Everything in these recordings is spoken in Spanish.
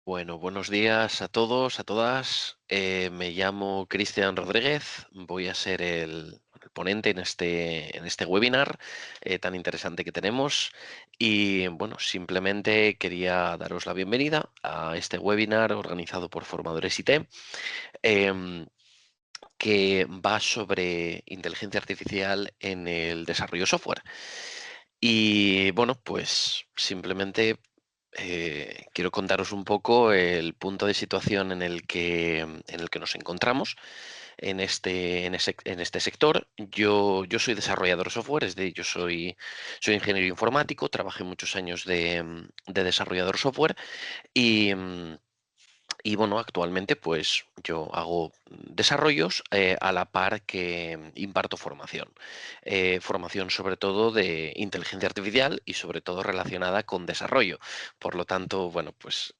Bueno, buenos días a todos, a todas. Me llamo Cristian Rodríguez, voy a ser el ponente en este webinar tan interesante que tenemos. Y bueno, simplemente quería daros la bienvenida a este webinar organizado por Formadores IT, em, que va sobre inteligencia artificial en el desarrollo software. Y bueno, pues simplemente quiero contaros un poco el punto de situación en el que nos encontramos en este sector. Yo soy desarrollador de software, yo soy ingeniero informático, trabajé muchos años de desarrollador software y, y bueno, actualmente pues yo hago desarrollos a la par que imparto formación. Formación sobre todo de inteligencia artificial y sobre todo relacionada con desarrollo. Por lo tanto, bueno, pues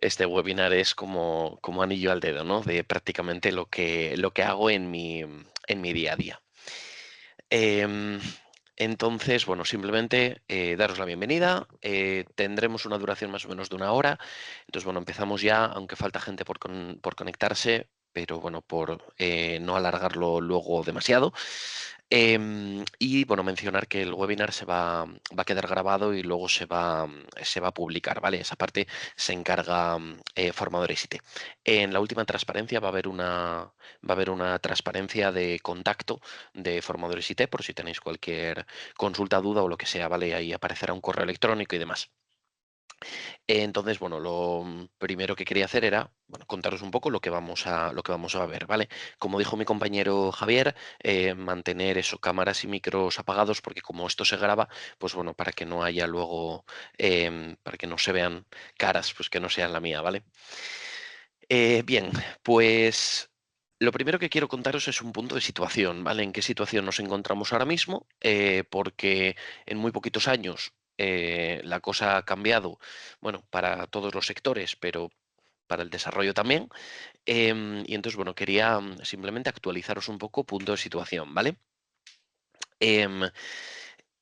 este webinar es como anillo al dedo, ¿no? De prácticamente lo que hago en mi día a día. Em, entonces, bueno, simplemente daros la bienvenida. Tendremos una duración más o menos de una hora. Entonces, bueno, empezamos ya, aunque falta gente por conectarse, pero bueno, por no alargarlo luego demasiado. Y bueno, mencionar que el webinar va a quedar grabado y luego se va a publicar, ¿vale? Esa parte se encarga Formadores IT. En la última transparencia va a haber una transparencia de contacto de Formadores IT por si tenéis cualquier consulta, duda o lo que sea, ¿vale? Ahí aparecerá un correo electrónico y demás. Entonces, bueno, lo primero que quería hacer era, bueno, contaros un poco lo que vamos a ver, ¿vale? Como dijo mi compañero Javier, mantener eso, cámaras y micros apagados, porque como esto se graba, pues bueno, para que no haya luego, para que no se vean caras, pues que no sean la mía, ¿vale? Bien, pues lo primero que quiero contaros es un punto de situación, ¿vale? ¿En qué situación nos encontramos ahora mismo? Porque en muy poquitos años la cosa ha cambiado, bueno, para todos los sectores, pero para el desarrollo también. Y entonces, bueno, quería simplemente actualizaros un poco punto de situación, ¿vale? Em,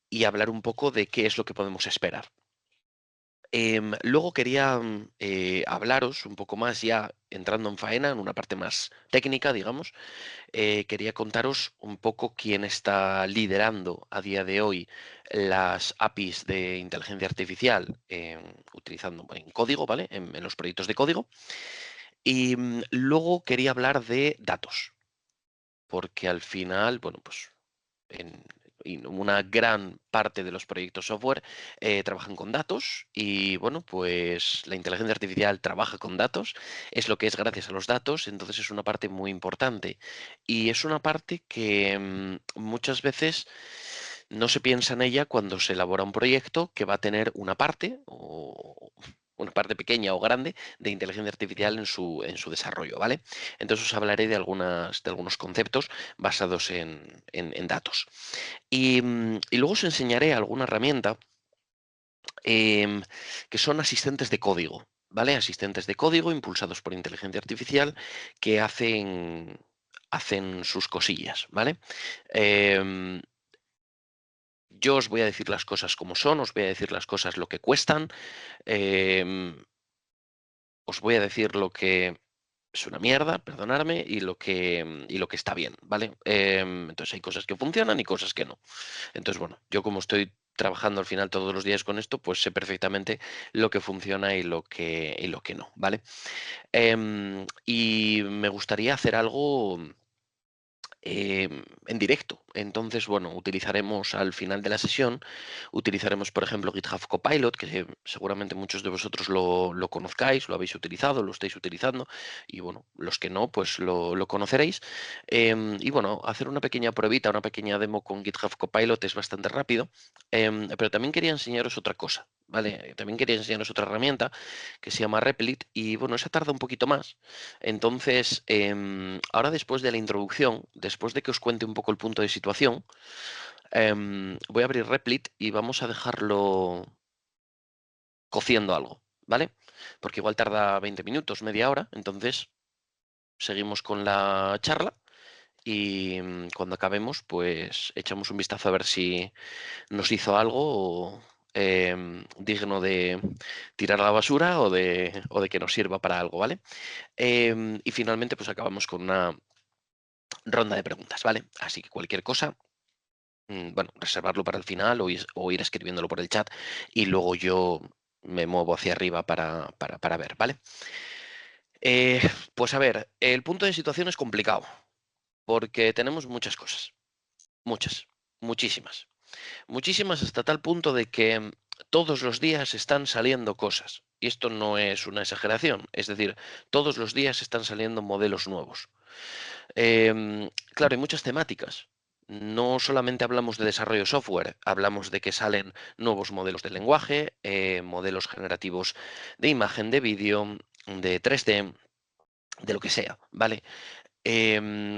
y hablar un poco de qué es lo que podemos esperar. Luego quería hablaros un poco más ya entrando en faena, en una parte más técnica, digamos. Quería contaros un poco quién está liderando a día de hoy las APIs de inteligencia artificial utilizando en código, ¿vale? En los proyectos de código. Y luego quería hablar de datos, porque al final, bueno, pues en y una gran parte de los proyectos software trabajan con datos y bueno, pues la inteligencia artificial trabaja con datos, es lo que es gracias a los datos, entonces es una parte muy importante y es una parte que muchas veces no se piensa en ella cuando se elabora un proyecto que va a tener una parte o una parte pequeña o grande de inteligencia artificial en su desarrollo, ¿vale? Entonces os hablaré de algunos conceptos basados en datos. Y luego os enseñaré alguna herramienta em, que son asistentes de código, ¿vale? Asistentes de código impulsados por inteligencia artificial que hacen sus cosillas, ¿vale? Em, yo os voy a decir las cosas como son, os voy a decir las cosas lo que cuestan, em, os voy a decir lo que es una mierda, perdonadme, y lo que está bien, ¿vale? Entonces hay cosas que funcionan y cosas que no. Entonces, bueno, yo como estoy trabajando al final todos los días con esto, pues sé perfectamente lo que funciona y lo que no, ¿vale? Y me gustaría hacer algo en directo. Entonces, bueno, utilizaremos al final de la sesión, utilizaremos, por ejemplo, GitHub Copilot, que seguramente muchos de vosotros lo conozcáis, lo habéis utilizado, lo estáis utilizando, y bueno, los que no, pues lo conoceréis. Y bueno, hacer una pequeña pruebita, una pequeña demo con GitHub Copilot es bastante rápido, pero también quería enseñaros otra cosa. ¿Vale? También quería enseñaros otra herramienta que se llama Replit y bueno, esa tarda un poquito más. Entonces, ahora después de la introducción, después de que os cuente un poco el punto de situación, voy a abrir Replit y vamos a dejarlo cociendo algo, ¿vale? Porque igual tarda 20 minutos, media hora, entonces seguimos con la charla y cuando acabemos, pues echamos un vistazo a ver si nos hizo algo digno de tirar a la basura o de que nos sirva para algo, ¿vale? Y finalmente, pues acabamos con una ronda de preguntas, ¿vale? Así que cualquier cosa, bueno, reservarlo para el final o ir escribiéndolo por el chat y luego yo me muevo hacia arriba para ver, ¿vale? Eh, pues a ver, el punto de situación es complicado porque tenemos muchas cosas, muchas, muchísimas. Muchísimas hasta tal punto de que todos los días están saliendo cosas. Y esto no es una exageración. Es decir, todos los días están saliendo modelos nuevos. Claro, hay muchas temáticas. No solamente hablamos de desarrollo software, hablamos de que salen nuevos modelos de lenguaje, modelos generativos de imagen, de vídeo, de 3D, de lo que sea, ¿vale?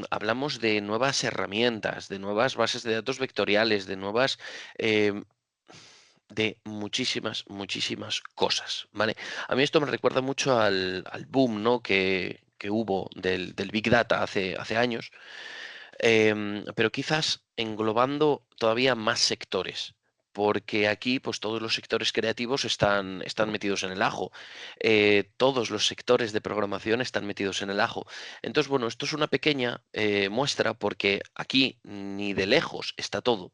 Hablamos de nuevas herramientas, de nuevas bases de datos vectoriales, de nuevas, em, de muchísimas, muchísimas cosas, ¿vale? A mí esto me recuerda mucho al boom, ¿no? que hubo del Big Data hace años, pero quizás englobando todavía más sectores. Porque aquí, pues todos los sectores creativos están metidos en el ajo. Todos los sectores de programación están metidos en el ajo. Entonces, bueno, esto es una pequeña muestra porque aquí ni de lejos está todo.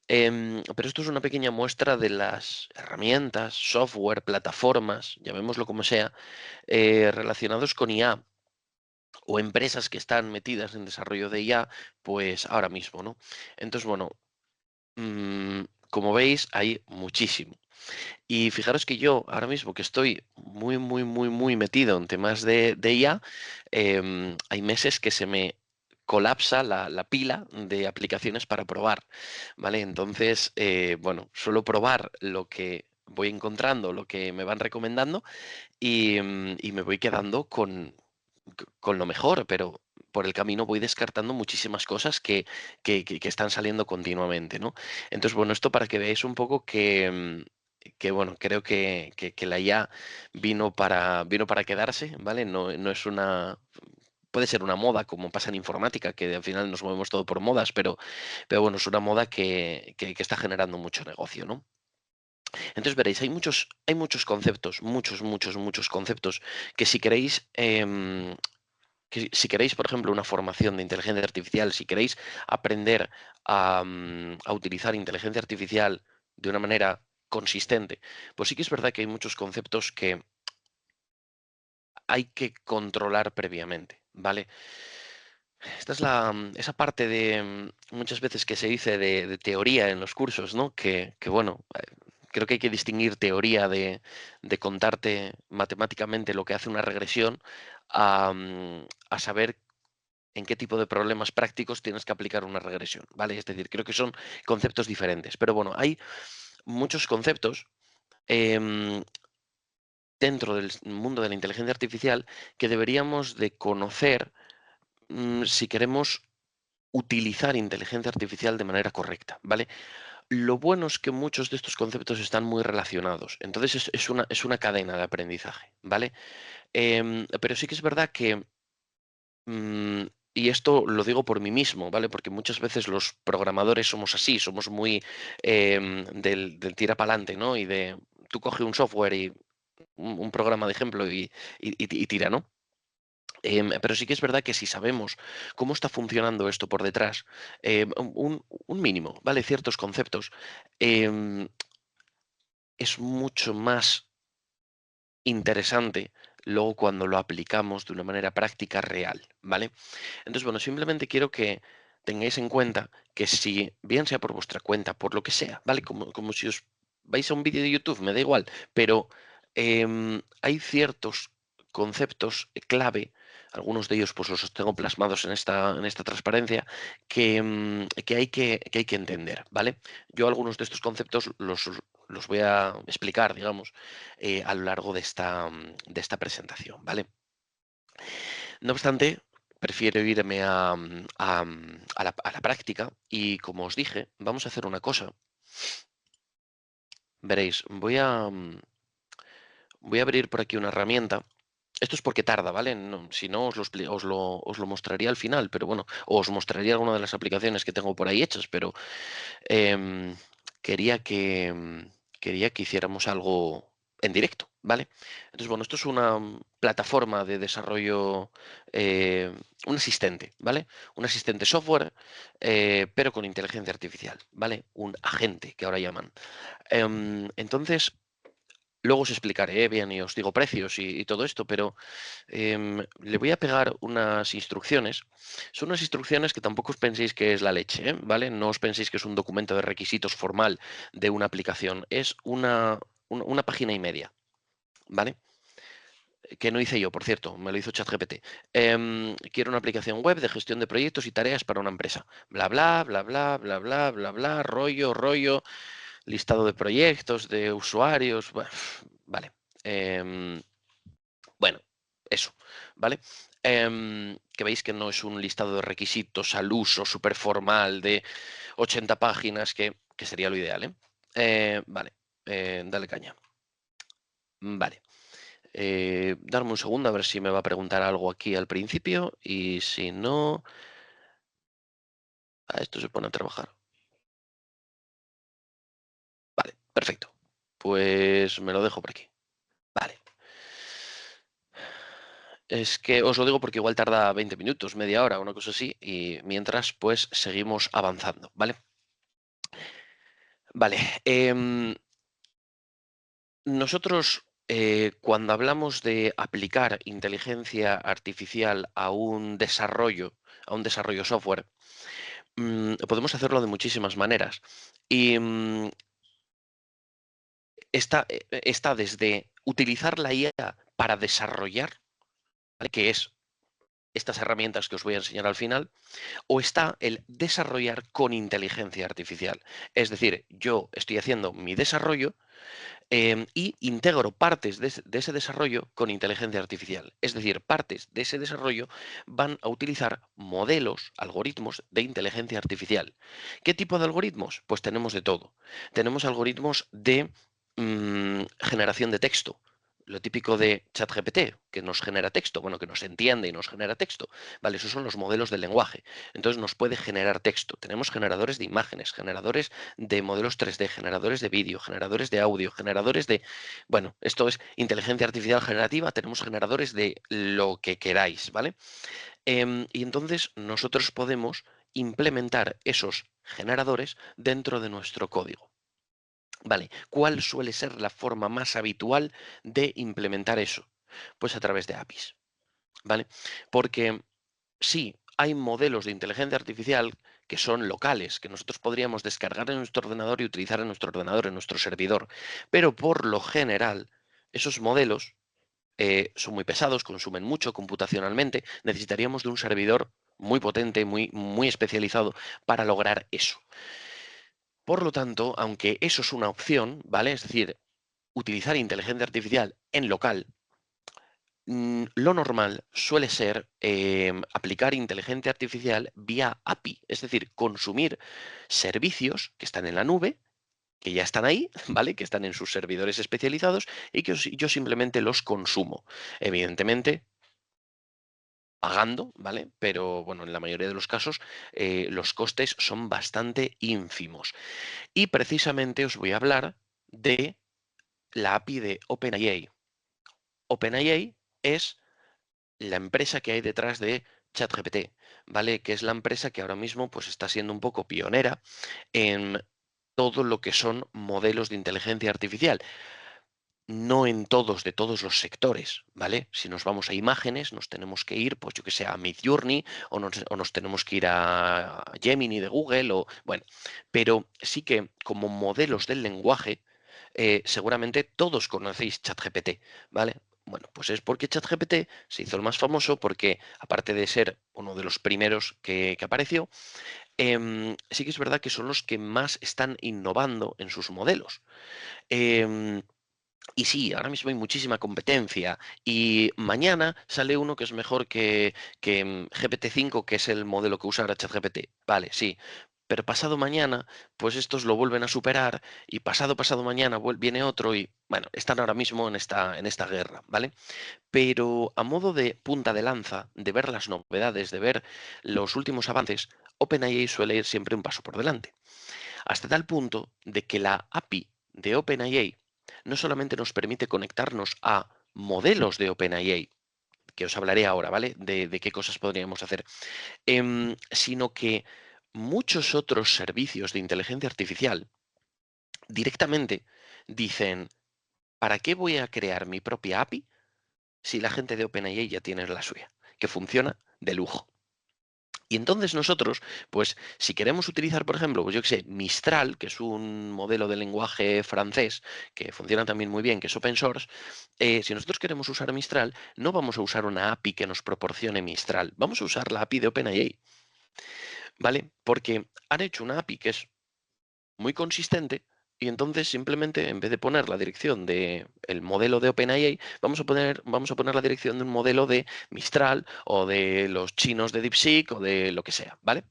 Pero esto es una pequeña muestra de las herramientas, software, plataformas, llamémoslo como sea, relacionados con IA o empresas que están metidas en desarrollo de IA, pues ahora mismo, ¿no? Entonces, bueno, como veis, hay muchísimo. Y fijaros que yo ahora mismo que estoy muy, muy, muy, muy metido en temas de IA, hay meses que se me colapsa la pila de aplicaciones para probar, ¿vale? Entonces, bueno, suelo probar lo que voy encontrando, lo que me van recomendando y me voy quedando con lo mejor, pero por el camino voy descartando muchísimas cosas que están saliendo continuamente, ¿no? Entonces, bueno, esto para que veáis un poco que bueno, creo que la IA vino para quedarse, ¿vale? No es una. Puede ser una moda, como pasa en informática, que al final nos movemos todo por modas, pero bueno, es una moda que está generando mucho negocio, ¿no? Entonces veréis, hay muchos conceptos, muchos, muchos, muchos conceptos que si queréis que si queréis, por ejemplo, una formación de inteligencia artificial, si queréis aprender a utilizar inteligencia artificial de una manera consistente, pues sí que es verdad que hay muchos conceptos que hay que controlar previamente, ¿vale? Esta es esa parte de muchas veces que se dice de teoría en los cursos, ¿no? Que bueno, creo que hay que distinguir teoría de contarte matemáticamente lo que hace una regresión a saber en qué tipo de problemas prácticos tienes que aplicar una regresión, ¿vale? Es decir, creo que son conceptos diferentes. Pero bueno, hay muchos conceptos em, dentro del mundo de la inteligencia artificial que deberíamos de conocer si queremos utilizar inteligencia artificial de manera correcta, ¿vale? Lo bueno es que muchos de estos conceptos están muy relacionados, entonces es una cadena de aprendizaje, ¿vale? Pero sí que es verdad que Mm, y esto lo digo por mí mismo, ¿vale? Porque muchas veces los programadores somos así, somos muy del tira pa'lante, ¿no? Y de tú coge un software y un programa de ejemplo y tira, ¿no? Pero sí que es verdad que si sabemos cómo está funcionando esto por detrás, un mínimo, ¿vale? Ciertos conceptos, em, es mucho más interesante luego cuando lo aplicamos de una manera práctica real, ¿vale? Entonces, bueno, simplemente quiero que tengáis en cuenta que si, bien sea por vuestra cuenta, por lo que sea, ¿vale? Como si os vais a un vídeo de YouTube, me da igual, pero hay ciertos conceptos clave, algunos de ellos pues los tengo plasmados en esta transparencia, que hay que entender, ¿vale? Yo algunos de estos conceptos los voy a explicar, digamos, a lo largo de esta presentación, ¿vale? No obstante, prefiero irme a la práctica y como os dije, vamos a hacer una cosa. Veréis, voy a abrir por aquí una herramienta. Esto es porque tarda, ¿vale? Si no, os lo mostraría al final, pero bueno, o os mostraría alguna de las aplicaciones que tengo por ahí hechas, pero em, quería quería que hiciéramos algo en directo, ¿vale? Entonces, bueno, esto es una plataforma de desarrollo, un asistente, ¿vale? Un asistente software, pero con inteligencia artificial, ¿vale? Un agente, que ahora llaman. Entonces, luego os explicaré bien y os digo precios y todo esto, pero le voy a pegar unas instrucciones. Son unas instrucciones que tampoco os penséis que es la leche, ¿eh? ¿Vale? No os penséis que es un documento de requisitos formal de una aplicación. Es una página y media, ¿vale? Que no hice yo, por cierto, me lo hizo ChatGPT. Quiero una aplicación web de gestión de proyectos y tareas para una empresa. Bla, bla, bla, bla, bla, bla, bla, bla, rollo, listado de proyectos, de usuarios. Vale. Em, bueno, eso, ¿vale? Que veis que no es un listado de requisitos al uso súper formal de 80 páginas, que sería lo ideal, ¿eh? Vale, dale caña. Vale. Darme un segundo a ver si me va a preguntar algo aquí al principio y si no, a esto se pone a trabajar. Vale, perfecto. Pues me lo dejo por aquí. Vale. Es que os lo digo porque igual tarda 20 minutos, media hora, una cosa así, y mientras pues seguimos avanzando, ¿vale? Vale. Nosotros, cuando hablamos de aplicar inteligencia artificial a un desarrollo software, podemos hacerlo de muchísimas maneras. Y está desde utilizar la IA para desarrollar, ¿vale? Que es estas herramientas que os voy a enseñar al final, o está el desarrollar con inteligencia artificial. Es decir, yo estoy haciendo mi desarrollo y integro partes de ese desarrollo con inteligencia artificial. Es decir, partes de ese desarrollo van a utilizar modelos, algoritmos de inteligencia artificial. ¿Qué tipo de algoritmos? Pues tenemos de todo. Tenemos algoritmos de generación de texto. Lo típico de ChatGPT, que nos genera texto, bueno, que nos entiende y nos genera texto. Vale, esos son los modelos del lenguaje. Entonces nos puede generar texto. Tenemos generadores de imágenes, generadores de modelos 3D, generadores de vídeo, generadores de audio, generadores de... Bueno, esto es inteligencia artificial generativa, tenemos generadores de lo que queráis, ¿vale? Y entonces nosotros podemos implementar esos generadores dentro de nuestro código. Vale, ¿cuál suele ser la forma más habitual de implementar eso? Pues a través de APIs, ¿vale? Porque sí, hay modelos de inteligencia artificial que son locales, que nosotros podríamos descargar en nuestro ordenador y utilizar en nuestro ordenador, en nuestro servidor. Pero por lo general, esos modelos son muy pesados, consumen mucho computacionalmente. Necesitaríamos de un servidor muy potente, muy especializado para lograr eso. Por lo tanto, aunque eso es una opción, ¿vale? Es decir, utilizar inteligencia artificial en local, lo normal suele ser aplicar inteligencia artificial vía API, es decir, consumir servicios que están en la nube, que ya están ahí, ¿vale? Que están en sus servidores especializados y que yo simplemente los consumo. Evidentemente, pagando, ¿vale? Pero bueno, en la mayoría de los casos los costes son bastante ínfimos. Y precisamente os voy a hablar de la API de OpenAI. OpenAI es la empresa que hay detrás de ChatGPT, ¿vale? Que es la empresa que ahora mismo pues, está siendo un poco pionera en todo lo que son modelos de inteligencia artificial. No en todos, de todos los sectores, ¿vale? Si nos vamos a imágenes, nos tenemos que ir, pues yo que sé, a Midjourney o nos tenemos que ir a Gemini de Google, o bueno, pero sí que como modelos del lenguaje, seguramente todos conocéis ChatGPT, ¿vale? Bueno, pues es porque ChatGPT se hizo el más famoso porque, aparte de ser uno de los primeros que apareció, sí que es verdad que son los que más están innovando en sus modelos. Em, y sí, ahora mismo hay muchísima competencia y mañana sale uno que es mejor que GPT-5, que es el modelo que usa ahora ChatGPT. Vale, sí. Pero pasado mañana, pues estos lo vuelven a superar y pasado mañana viene otro y, bueno, están ahora mismo en esta guerra, ¿vale? Pero a modo de punta de lanza, de ver las novedades, de ver los últimos avances, OpenAI suele ir siempre un paso por delante. Hasta tal punto de que la API de OpenAI no solamente nos permite conectarnos a modelos de OpenAI, que os hablaré ahora, ¿vale? De qué cosas podríamos hacer, sino que muchos otros servicios de inteligencia artificial directamente dicen, ¿para qué voy a crear mi propia API si la gente de OpenAI ya tiene la suya, que funciona de lujo? Y entonces nosotros, pues si queremos utilizar, por ejemplo, pues yo qué sé, Mistral, que es un modelo de lenguaje francés que funciona también muy bien, que es open source, si nosotros queremos usar Mistral, no vamos a usar una API que nos proporcione Mistral, vamos a usar la API de OpenAI, ¿vale? Porque han hecho una API que es muy consistente y entonces simplemente en vez de poner la dirección de el modelo de OpenAI, vamos a poner la dirección de un modelo de Mistral o de los chinos de DeepSeek o de lo que sea, ¿vale?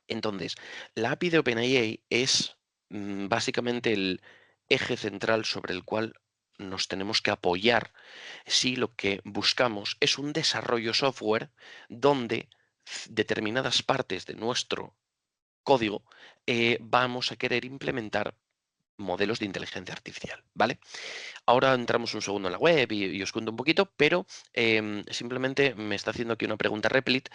Entonces, la API de OpenAI es básicamente el eje central sobre el cual nos tenemos que apoyar si lo que buscamos es un desarrollo software donde determinadas partes de nuestro código vamos a querer implementar modelos de inteligencia artificial, ¿vale? Ahora entramos un segundo en la web y os cuento un poquito, pero simplemente me está haciendo aquí una pregunta Replit.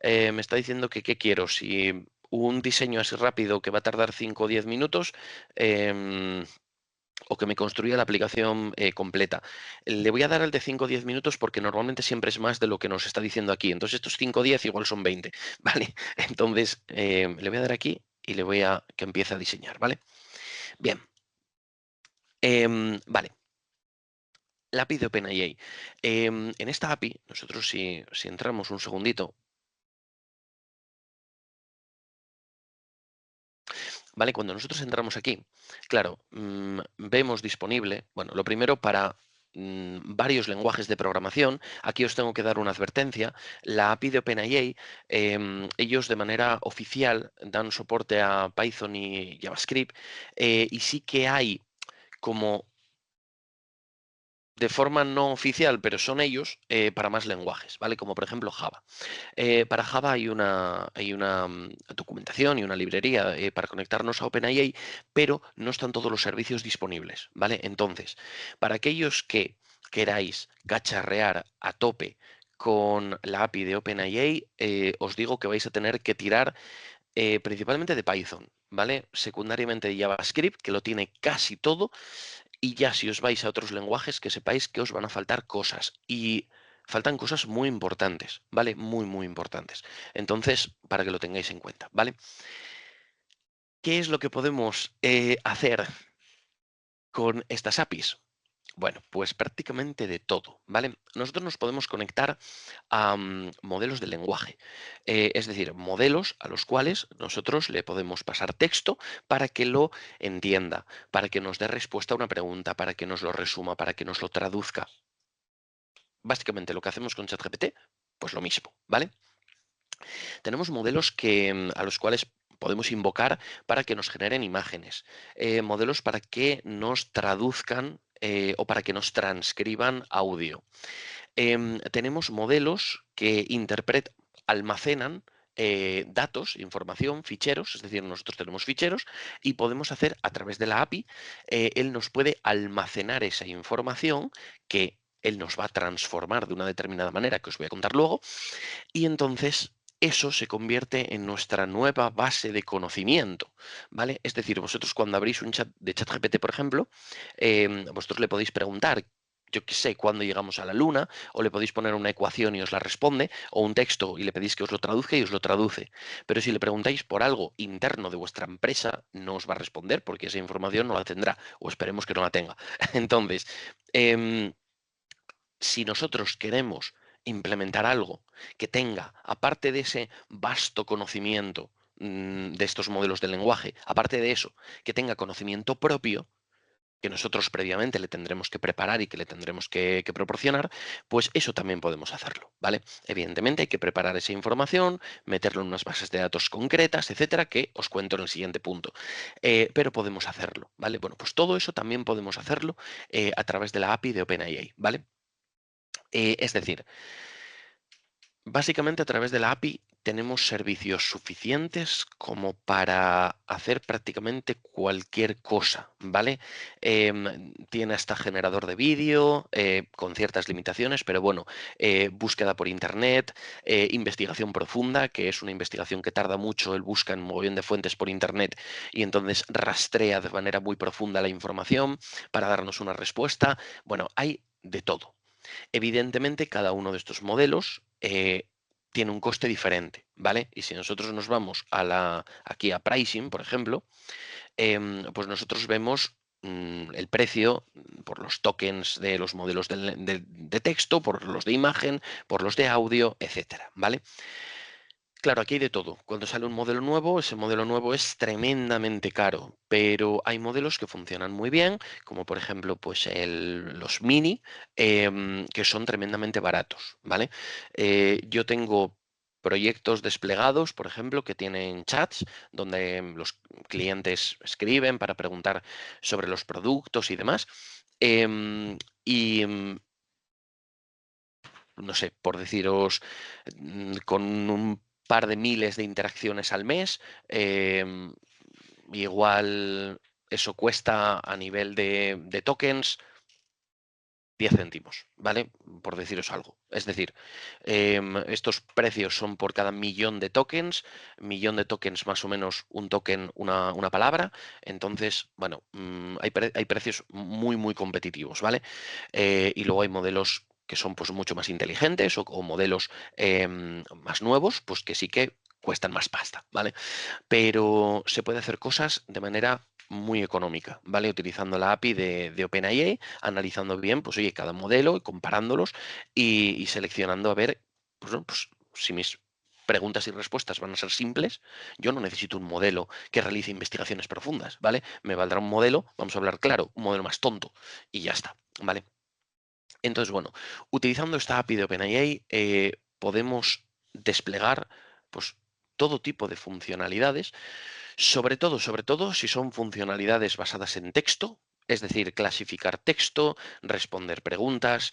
Me está diciendo que qué quiero, si un diseño así rápido que va a tardar 5 o 10 minutos, em, o que me construya la aplicación completa. Le voy a dar al de 5 o 10 minutos porque normalmente siempre es más de lo que nos está diciendo aquí. Entonces estos 5 o 10 igual son 20, ¿vale? Entonces le voy a dar aquí y le voy a que empiece a diseñar, ¿vale? Bien, vale. La API de OpenAI. En esta API, nosotros si entramos un segundito, ¿vale? Cuando nosotros entramos aquí, claro, vemos disponible, bueno, lo primero para varios lenguajes de programación. Aquí os tengo que dar una advertencia. La API de OpenAI, ellos de manera oficial dan soporte a Python y JavaScript, y sí que hay como de forma no oficial, pero son ellos, para más lenguajes, ¿vale? Como por ejemplo Java. Para Java hay una documentación y una librería para conectarnos a OpenAI, pero no están todos los servicios disponibles, ¿vale? Entonces, para aquellos que queráis cacharrear a tope con la API de OpenAI, os digo que vais a tener que tirar principalmente de Python, ¿vale? Secundariamente de JavaScript, que lo tiene casi todo, y ya si os vais a otros lenguajes, que sepáis que os van a faltar cosas. Y faltan cosas muy importantes, ¿vale? Muy, muy importantes. Entonces, para que lo tengáis en cuenta, ¿vale? ¿Qué es lo que podemos hacer con estas APIs? Bueno, pues prácticamente de todo, ¿vale? Nosotros nos podemos conectar a modelos de lenguaje, es decir, modelos a los cuales nosotros le podemos pasar texto para que lo entienda, para que nos dé respuesta a una pregunta, para que nos lo resuma, para que nos lo traduzca. Básicamente lo que hacemos con ChatGPT, pues lo mismo, ¿vale? Tenemos modelos a los cuales podemos invocar para que nos generen imágenes, modelos para que nos traduzcan o para que nos transcriban audio. Tenemos modelos que almacenan datos, información, ficheros, es decir, nosotros tenemos ficheros y podemos hacer a través de la API, él nos puede almacenar esa información que él nos va a transformar de una determinada manera, que os voy a contar luego, y entonces eso se convierte en nuestra nueva base de conocimiento, ¿vale? Es decir, vosotros cuando abrís un chat de ChatGPT, por ejemplo, vosotros le podéis preguntar, yo qué sé, cuándo llegamos a la Luna, o le podéis poner una ecuación y os la responde, o un texto y le pedís que os lo traduzca y os lo traduce. Pero si le preguntáis por algo interno de vuestra empresa, no os va a responder porque esa información no la tendrá, o esperemos que no la tenga. Entonces, em, si nosotros queremos implementar algo que tenga, aparte de ese vasto conocimiento de estos modelos de lenguaje, aparte de eso, que tenga conocimiento propio, que nosotros previamente le tendremos que preparar y que le tendremos que proporcionar, pues eso también podemos hacerlo, ¿vale? Evidentemente hay que preparar esa información, meterlo en unas bases de datos concretas, etcétera, que os cuento en el siguiente punto. Pero podemos hacerlo, ¿vale? Bueno, pues todo eso también podemos hacerlo a través de la API de OpenAI, ¿vale? Es decir, básicamente a través de la API tenemos servicios suficientes como para hacer prácticamente cualquier cosa, ¿vale? Tiene hasta generador de vídeo, con ciertas limitaciones, pero bueno, búsqueda por internet, investigación profunda, que es una investigación que tarda mucho, él busca en un mogollón de fuentes por internet y entonces rastrea de manera muy profunda la información para darnos una respuesta. Bueno, hay de todo. Evidentemente, cada uno de estos modelos tiene un coste diferente, ¿vale? Y si nosotros nos vamos aquí a pricing, por ejemplo, pues nosotros vemos el precio por los tokens de los modelos de texto, por los de imagen, por los de audio, etcétera, ¿vale? Claro, aquí hay de todo. Cuando sale un modelo nuevo, ese modelo nuevo es tremendamente caro, pero hay modelos que funcionan muy bien, como por ejemplo, pues los mini, que son tremendamente baratos, ¿vale? Yo tengo proyectos desplegados, por ejemplo, que tienen chats donde los clientes escriben para preguntar sobre los productos y demás. Y no sé, por deciros, con un par de miles de interacciones al mes, igual eso cuesta a nivel de tokens 10 céntimos, ¿vale? Por deciros algo. Es decir, estos precios son por cada millón de tokens más o menos un token, una palabra. Entonces, bueno, hay precios muy, muy competitivos, ¿vale? Y luego hay modelos que son pues mucho más inteligentes o modelos más nuevos, pues que sí que cuestan más pasta, ¿vale? Pero se puede hacer cosas de manera muy económica, ¿vale? Utilizando la API de OpenAI, analizando bien, pues oye, cada modelo y comparándolos y seleccionando a ver, pues, ¿no? Pues, si mis preguntas y respuestas van a ser simples, yo no necesito un modelo que realice investigaciones profundas, ¿vale? Me valdrá un modelo, vamos a hablar claro, un modelo más tonto y ya está, ¿vale? Entonces, bueno, utilizando esta API de OpenAI podemos desplegar pues todo tipo de funcionalidades, sobre todo si son funcionalidades basadas en texto, es decir, clasificar texto, responder preguntas,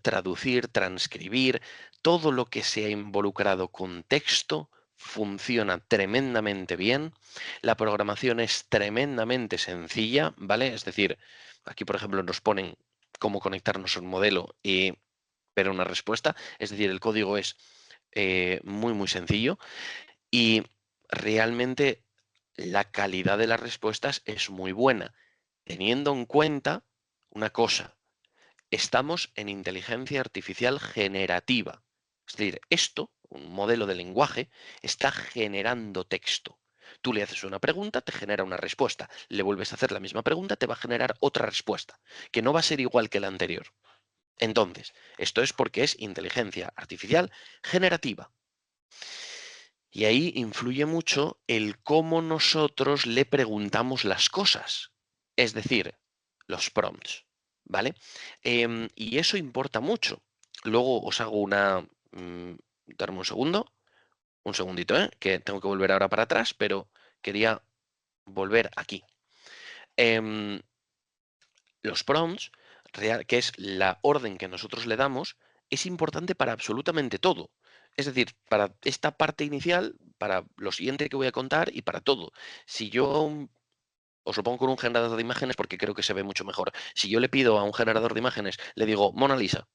traducir, transcribir, todo lo que sea involucrado con texto funciona tremendamente bien. La programación es tremendamente sencilla, ¿vale? Es decir, aquí, por ejemplo, nos ponen cómo conectarnos a un modelo y ver una respuesta. Es decir, el código es muy, muy sencillo y realmente la calidad de las respuestas es muy buena, teniendo en cuenta una cosa, estamos en inteligencia artificial generativa. Es decir, esto, un modelo de lenguaje, está generando texto. Tú le haces una pregunta, te genera una respuesta. Le vuelves a hacer la misma pregunta, te va a generar otra respuesta, que no va a ser igual que la anterior. Entonces, esto es porque es inteligencia artificial generativa. Y ahí influye mucho el cómo nosotros le preguntamos las cosas, es decir, los prompts, ¿vale? Y eso importa mucho. Luego os hago darme un segundito, que tengo que volver ahora para atrás, pero quería volver aquí. Em, los prompts, que es la orden que nosotros le damos, es importante para absolutamente todo. Es decir, para esta parte inicial, para lo siguiente que voy a contar y para todo. Si yo os lo pongo con un generador de imágenes porque creo que se ve mucho mejor. Si yo le pido a un generador de imágenes, le digo Mona Lisa,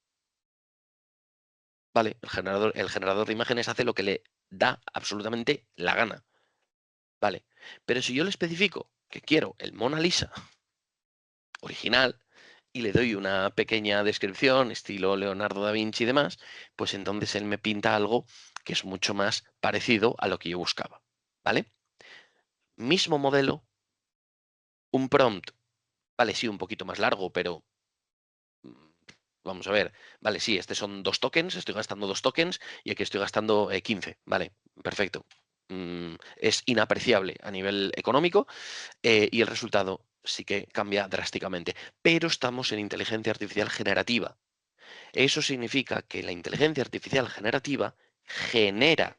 ¿vale? El generador de imágenes hace lo que le da absolutamente la gana, ¿vale? Pero si yo le especifico que quiero el Mona Lisa original y le doy una pequeña descripción, estilo Leonardo da Vinci y demás, pues entonces él me pinta algo que es mucho más parecido a lo que yo buscaba, ¿vale? Mismo modelo, un prompt, vale, sí, un poquito más largo, pero mm, vamos a ver, vale, sí, este son 2 tokens, estoy gastando 2 tokens y aquí estoy gastando 15, vale, perfecto. Es inapreciable a nivel económico y el resultado sí que cambia drásticamente. Pero estamos en inteligencia artificial generativa. Eso significa que la inteligencia artificial generativa genera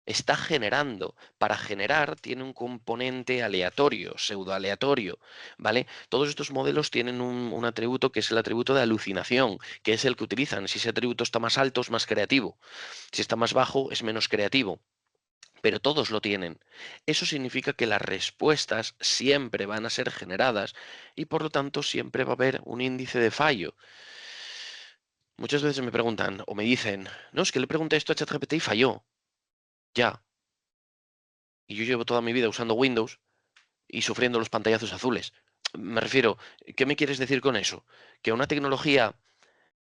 está generando. Para generar tiene un componente aleatorio, pseudoaleatorio, ¿vale? Todos estos modelos tienen un atributo que es el atributo de alucinación, que es el que utilizan. Si ese atributo está más alto, es más creativo. Si está más bajo, es menos creativo. Pero todos lo tienen. Eso significa que las respuestas siempre van a ser generadas y por lo tanto siempre va a haber un índice de fallo. Muchas veces me preguntan o me dicen, no, es que le pregunté esto a ChatGPT y falló. Ya. Y yo llevo toda mi vida usando Windows y sufriendo los pantallazos azules. Me refiero, ¿qué me quieres decir con eso? Que una tecnología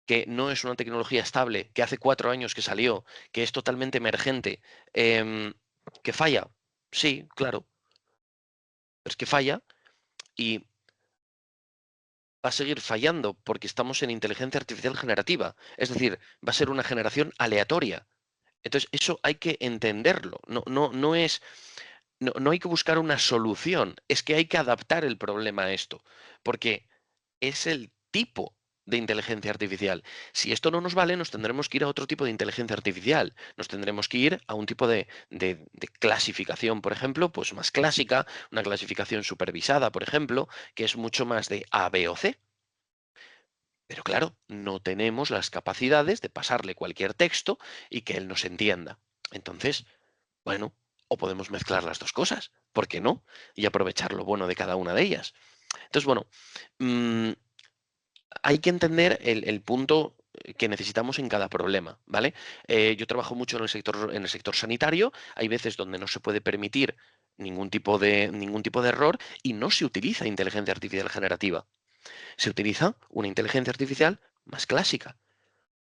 que no es una tecnología estable, que hace 4 años que salió, que es totalmente emergente, que falla. Sí, claro, pero es que falla y va a seguir fallando porque estamos en inteligencia artificial generativa. Es decir, va a ser una generación aleatoria. Entonces, eso hay que entenderlo. No es, no hay que buscar una solución, es que hay que adaptar el problema a esto, porque es el tipo de inteligencia artificial. Si esto no nos vale, nos tendremos que ir a otro tipo de inteligencia artificial. Nos tendremos que ir a un tipo de clasificación, por ejemplo, pues más clásica, una clasificación supervisada, por ejemplo, que es mucho más de A, B o C. Pero claro, no tenemos las capacidades de pasarle cualquier texto y que él nos entienda. Entonces, bueno, o podemos mezclar las dos cosas, ¿por qué no? Y aprovechar lo bueno de cada una de ellas. Entonces, bueno, mm, hay que entender el punto que necesitamos en cada problema, ¿vale? Yo trabajo mucho en el sector sanitario, hay veces donde no se puede permitir ningún tipo de error y no se utiliza inteligencia artificial generativa. Se utiliza una inteligencia artificial más clásica,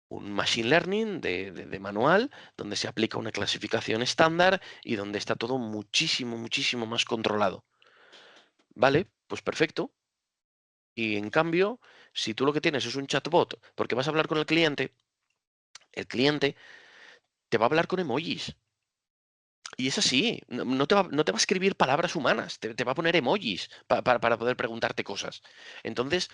un machine learning de manual, donde se aplica una clasificación estándar y donde está todo muchísimo más controlado. Vale, pues perfecto. Y en cambio, si tú lo que tienes es un chatbot, porque vas a hablar con el cliente te va a hablar con emojis. Y es así, no te va a escribir palabras humanas, te va a poner emojis para poder preguntarte cosas. Entonces,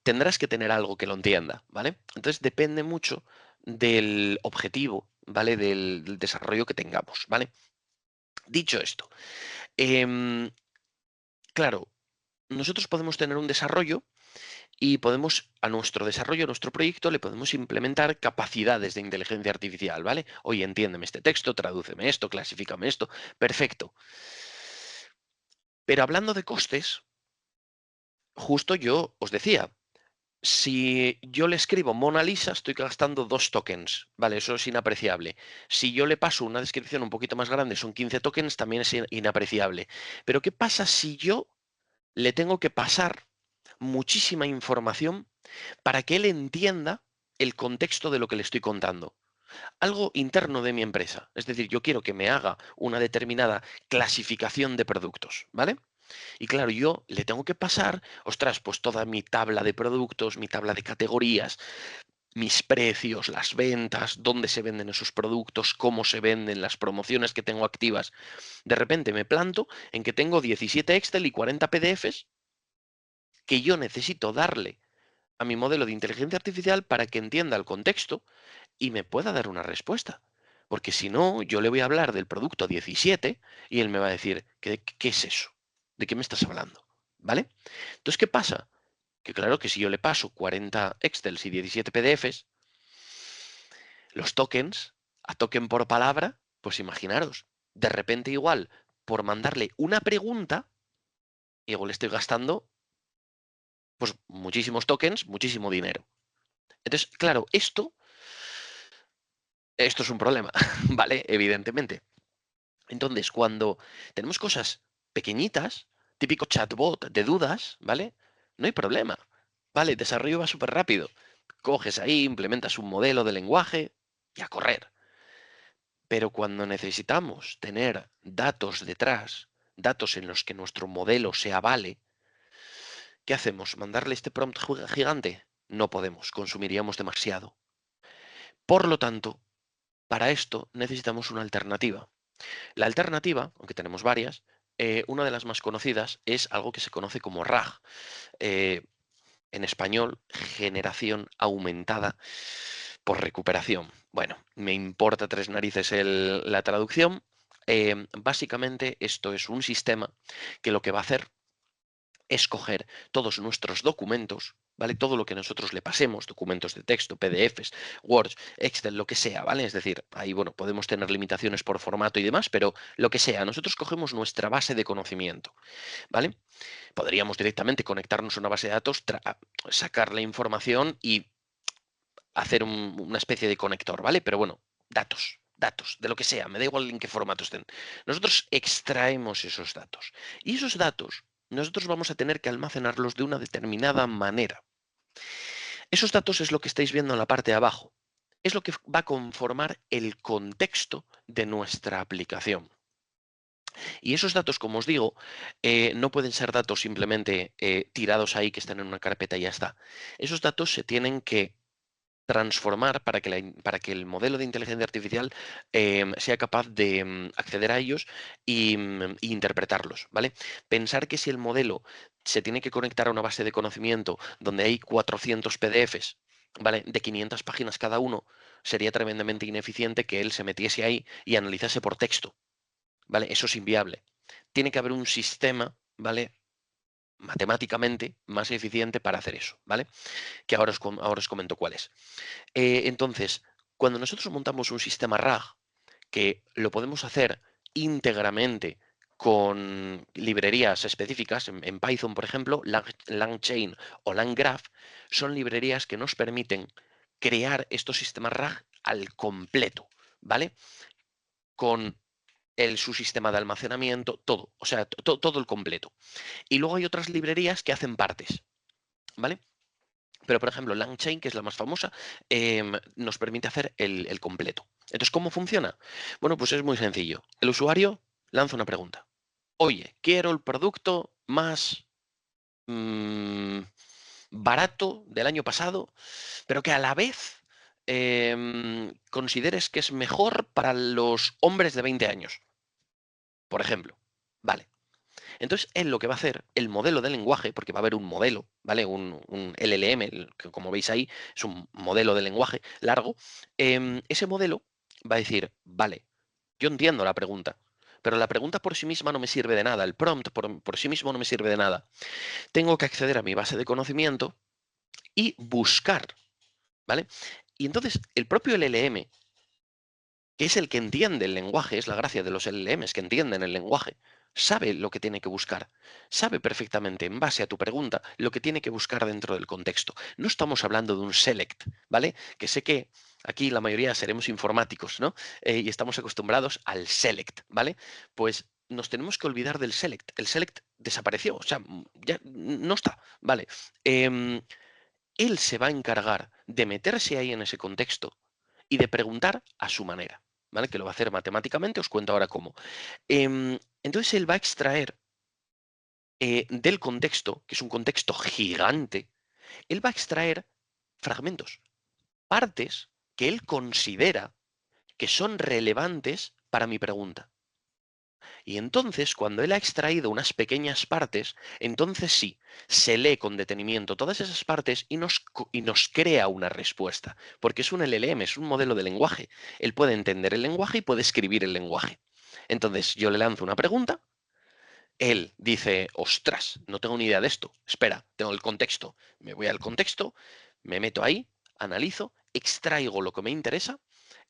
tendrás que tener algo que lo entienda, ¿vale? Entonces, depende mucho del objetivo, ¿vale? Del desarrollo que tengamos, ¿vale? Dicho esto, em, claro, nosotros podemos tener un desarrollo y podemos, a nuestro desarrollo, a nuestro proyecto, le podemos implementar capacidades de inteligencia artificial, ¿vale? Oye, entiéndeme este texto, tradúceme esto, clasifícame esto, perfecto. Pero hablando de costes, justo yo os decía, si yo le escribo Mona Lisa, estoy gastando 2 tokens, ¿vale? Eso es inapreciable. Si yo le paso una descripción un poquito más grande, son 15 tokens, también es inapreciable. Pero ¿qué pasa si yo le tengo que pasar muchísima información para que él entienda el contexto de lo que le estoy contando? Algo interno de mi empresa. Es decir, yo quiero que me haga una determinada clasificación de productos, ¿vale? Y claro, yo le tengo que pasar, ostras, pues toda mi tabla de productos, mi tabla de categorías, mis precios, las ventas, dónde se venden esos productos, cómo se venden, las promociones que tengo activas. De repente me planto en que tengo 17 Excel y 40 PDFs que yo necesito darle a mi modelo de inteligencia artificial para que entienda el contexto y me pueda dar una respuesta. Porque si no, yo le voy a hablar del producto 17 y él me va a decir, ¿qué es eso? ¿De qué me estás hablando? ¿Vale? Entonces, ¿qué pasa? Que claro que si yo le paso 40 Excels y 17 PDFs, los tokens, a token por palabra, pues imaginaros, de repente igual, por mandarle una pregunta, igual le estoy gastando pues muchísimos tokens, muchísimo dinero. Entonces, claro, esto es un problema, ¿vale? Evidentemente. Entonces, cuando tenemos cosas pequeñitas, típico chatbot de dudas, ¿vale? No hay problema, ¿vale? El desarrollo va súper rápido. Coges ahí, implementas un modelo de lenguaje y a correr. Pero cuando necesitamos tener datos detrás, datos en los que nuestro modelo se avale, ¿qué hacemos? ¿Mandarle este prompt gigante? No podemos, consumiríamos demasiado. Por lo tanto, para esto necesitamos una alternativa. La alternativa, aunque tenemos varias, una de las más conocidas es algo que se conoce como RAG. eh, en español, generación aumentada. Por recuperación. Bueno, me importa tres narices la traducción. Básicamente esto es un sistema que lo que va a hacer es coger todos nuestros documentos, ¿vale? Todo lo que nosotros le pasemos, documentos de texto, PDFs, Word, Excel, lo que sea, ¿vale? Es decir, ahí, bueno, podemos tener limitaciones por formato y demás, pero lo que sea, nosotros cogemos nuestra base de conocimiento, ¿vale? Podríamos directamente conectarnos a una base de datos, sacar la información y hacer una especie de conector, ¿vale? Pero bueno, datos, de lo que sea, me da igual en qué formato estén. Nosotros extraemos esos datos y esos datos nosotros vamos a tener que almacenarlos de una determinada manera. Esos datos es lo que estáis viendo en la parte de abajo. Es lo que va a conformar el contexto de nuestra aplicación. Y esos datos, como os digo, no pueden ser datos simplemente tirados ahí que están en una carpeta y ya está. Esos datos se tienen que transformar para que, para que el modelo de inteligencia artificial sea capaz de acceder a ellos y interpretarlos, ¿vale? Pensar que si el modelo se tiene que conectar a una base de conocimiento donde hay 400 PDFs, ¿vale? De 500 páginas cada uno, sería tremendamente ineficiente que él se metiese ahí y analizase por texto, ¿vale? Eso es inviable. Tiene que haber un sistema, ¿vale? Matemáticamente más eficiente para hacer eso, ¿vale? Que ahora os comento cuál es. Entonces, cuando nosotros montamos un sistema RAG, que lo podemos hacer íntegramente con librerías específicas, en Python, por ejemplo, LangChain o LangGraph, son librerías que nos permiten crear estos sistemas RAG al completo, ¿vale? Con su sistema de almacenamiento, todo, o sea, todo el completo. Y luego hay otras librerías que hacen partes, ¿vale? Pero, por ejemplo, LangChain, que es la más famosa, nos permite hacer el completo. Entonces, ¿cómo funciona? Bueno, pues es muy sencillo. El usuario lanza una pregunta. Oye, quiero el producto más mm, barato del año pasado, pero que a la vez consideres que es mejor para los hombres de 20 años, por ejemplo. Vale. Entonces, él lo que va a hacer, el modelo de lenguaje, porque va a haber un modelo, ¿vale? Un LLM, que como veis ahí, es un modelo de lenguaje largo. Ese modelo va a decir, vale, yo entiendo la pregunta, pero la pregunta por sí misma no me sirve de nada, el prompt por sí mismo no me sirve de nada. Tengo que acceder a mi base de conocimiento y buscar, ¿vale? Y entonces, el propio LLM, que es el que entiende el lenguaje, es la gracia de los LLMs, que entienden el lenguaje, sabe lo que tiene que buscar, sabe perfectamente, en base a tu pregunta, lo que tiene que buscar dentro del contexto. No estamos hablando de un select, ¿vale? Que sé que aquí la mayoría seremos informáticos, ¿no? Y estamos acostumbrados al select, ¿vale? Pues nos tenemos que olvidar del select. El select desapareció, o sea, ya no está, ¿vale? Él se va a encargar de meterse ahí en ese contexto y de preguntar a su manera, ¿vale? Que lo va a hacer matemáticamente, os cuento ahora cómo. Entonces él va a extraer del contexto, que es un contexto gigante, él va a extraer fragmentos, partes que él considera que son relevantes para mi pregunta. Y entonces, cuando él ha extraído unas pequeñas partes, entonces sí, se lee con detenimiento todas esas partes y nos crea una respuesta, porque es un LLM, es un modelo de lenguaje. Él puede entender el lenguaje y puede escribir el lenguaje. Entonces, yo le lanzo una pregunta, él dice, ostras, no tengo ni idea de esto, espera, tengo el contexto, me voy al contexto, me meto ahí, analizo, extraigo lo que me interesa,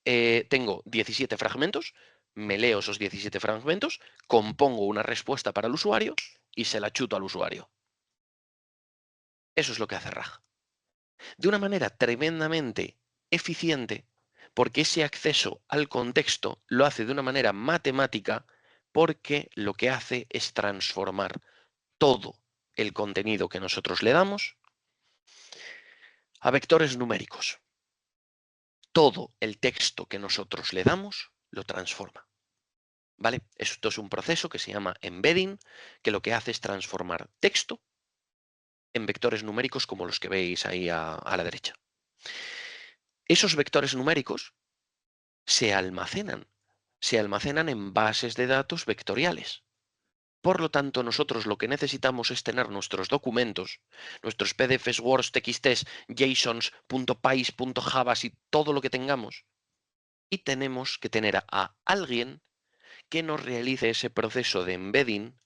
tengo 17 fragmentos, me leo esos 17 fragmentos, compongo una respuesta para el usuario y se la chuto al usuario. Eso es lo que hace RAG. De una manera tremendamente eficiente, porque ese acceso al contexto lo hace de una manera matemática, porque lo que hace es transformar todo el contenido que nosotros le damos a vectores numéricos. Todo el texto que nosotros le damos lo transforma. ¿Vale? Esto es un proceso que se llama embedding, que lo que hace es transformar texto en vectores numéricos como los que veis ahí a la derecha. Esos vectores numéricos se almacenan en bases de datos vectoriales. Por lo tanto, nosotros lo que necesitamos es tener nuestros documentos, nuestros PDFs, Words, TXTs, JSONs, .pys, .javas y todo lo que tengamos, y tenemos que tener a alguien que nos realice ese proceso de embedding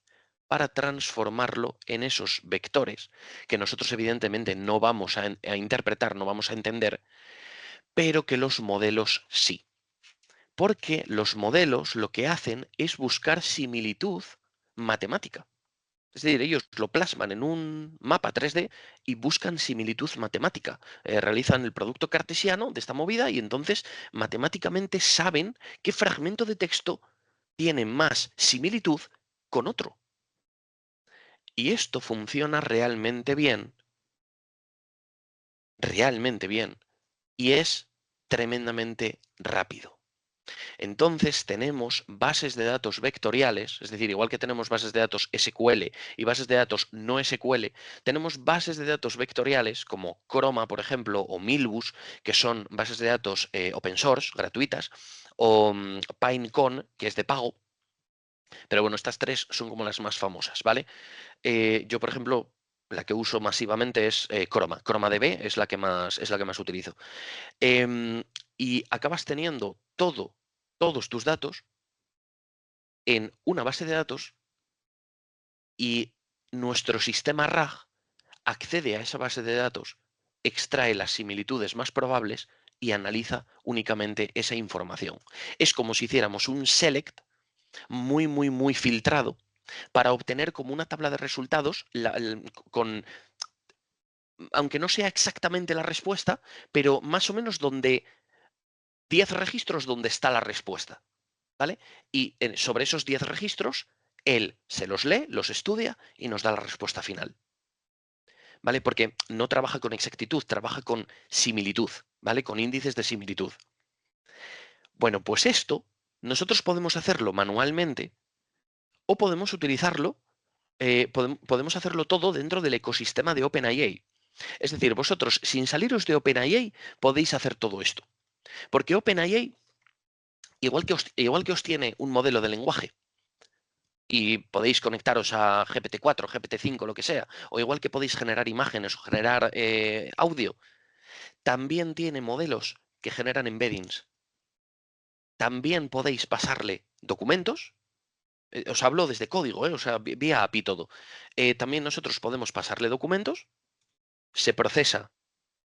para transformarlo en esos vectores, que nosotros evidentemente no vamos a interpretar, no vamos a entender, pero que los modelos sí. Porque los modelos lo que hacen es buscar similitud matemática. Es decir, ellos lo plasman en un mapa 3D y buscan similitud matemática. Realizan el producto cartesiano de esta movida y entonces matemáticamente saben qué fragmento de texto tiene más similitud con otro. Y esto funciona realmente bien, y es tremendamente rápido. Entonces tenemos bases de datos vectoriales, es decir, igual que tenemos bases de datos SQL y bases de datos no SQL, tenemos bases de datos vectoriales como Chroma, por ejemplo, o Milbus, que son bases de datos open source, gratuitas, o Pinecone, que es de pago. Pero bueno, estas tres son como las más famosas, ¿vale? Yo, por ejemplo, la que uso masivamente es Chroma. ChromaDB es la que más utilizo. Em, y acabas teniendo todos tus datos en una base de datos y nuestro sistema RAG accede a esa base de datos, extrae las similitudes más probables y analiza únicamente esa información. Es como si hiciéramos un select muy, muy, muy filtrado para obtener como una tabla de resultados con, aunque no sea exactamente la respuesta, pero más o menos donde 10 registros donde está la respuesta, ¿vale? Y sobre esos 10 registros, él se los lee, los estudia y nos da la respuesta final, ¿vale? Porque no trabaja con exactitud, trabaja con similitud, ¿vale? Con índices de similitud. Bueno, pues esto nosotros podemos hacerlo manualmente o podemos utilizarlo, podemos hacerlo todo dentro del ecosistema de OpenAI. Es decir, vosotros, sin saliros de OpenAI, podéis hacer todo esto. Porque OpenAI, igual que os tiene un modelo de lenguaje, y podéis conectaros a GPT-4, GPT-5, lo que sea, o igual que podéis generar imágenes o generar audio, también tiene modelos que generan embeddings. También podéis pasarle documentos. Os hablo desde código, o sea, vía API todo. También nosotros podemos pasarle documentos, se procesa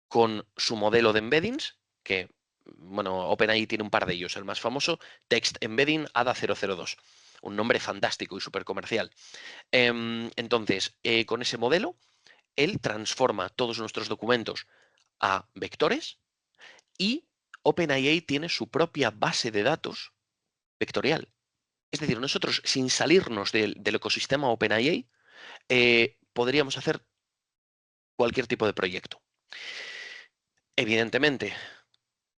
con su modelo de embeddings, que, bueno, OpenAI tiene un par de ellos. El más famoso, Text Embedding ADA 002. Un nombre fantástico y súper comercial. Entonces, con ese modelo, él transforma todos nuestros documentos a vectores y OpenAI tiene su propia base de datos vectorial. Es decir, nosotros, sin salirnos del ecosistema OpenAI, podríamos hacer cualquier tipo de proyecto. Evidentemente,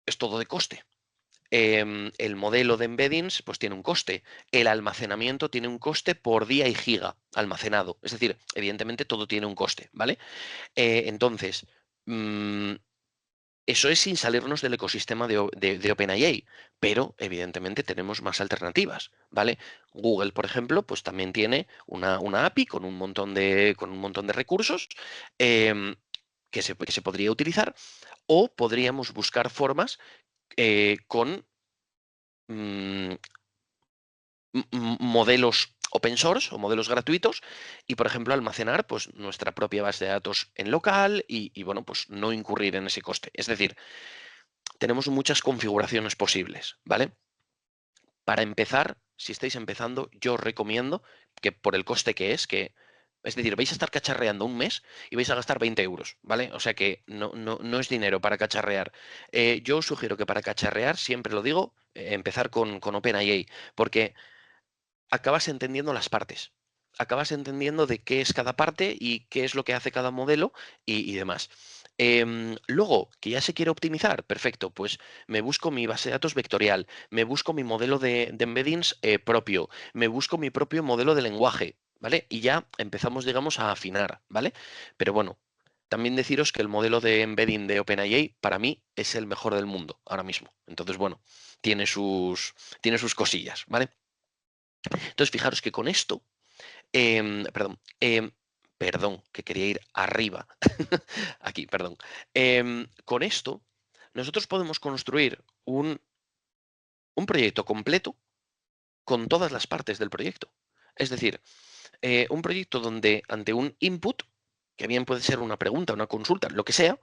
es todo de coste. El modelo de embeddings pues tiene un coste. El almacenamiento tiene un coste por día y giga almacenado. Es decir, evidentemente todo tiene un coste, ¿vale? Entonces, eso es sin salirnos del ecosistema de OpenAI, pero evidentemente tenemos más alternativas, ¿vale? Google, por ejemplo, pues también tiene una API con un montón de recursos em, que se podría utilizar, o podríamos buscar formas con mm, modelos open source o modelos gratuitos y, por ejemplo, almacenar pues, nuestra propia base de datos en local y, bueno, pues no incurrir en ese coste. Es decir, tenemos muchas configuraciones posibles, ¿vale? Para empezar, si estáis empezando, yo os recomiendo que por el coste es decir, vais a estar cacharreando un mes y vais a gastar 20 euros, ¿vale? O sea que no es dinero para cacharrear. Yo os sugiero que para cacharrear, siempre lo digo, empezar con OpenAI, porque acabas entendiendo las partes. Acabas entendiendo de qué es cada parte y qué es lo que hace cada modelo y demás. Luego, que ya se quiere optimizar, perfecto, pues me busco mi base de datos vectorial, me busco mi modelo de embeddings propio, me busco mi propio modelo de lenguaje, ¿vale? Y ya empezamos, digamos, a afinar, ¿vale? Pero bueno, también deciros que el modelo de embedding de OpenAI para mí es el mejor del mundo ahora mismo. Entonces, bueno, tiene sus cosillas, ¿vale? Entonces, fijaros que con esto Perdón, perdón, que quería ir arriba. Aquí, perdón. Con esto, nosotros podemos construir un proyecto completo con todas las partes del proyecto. Es decir, un proyecto donde ante un input, que bien puede ser una pregunta, una consulta, lo que sea,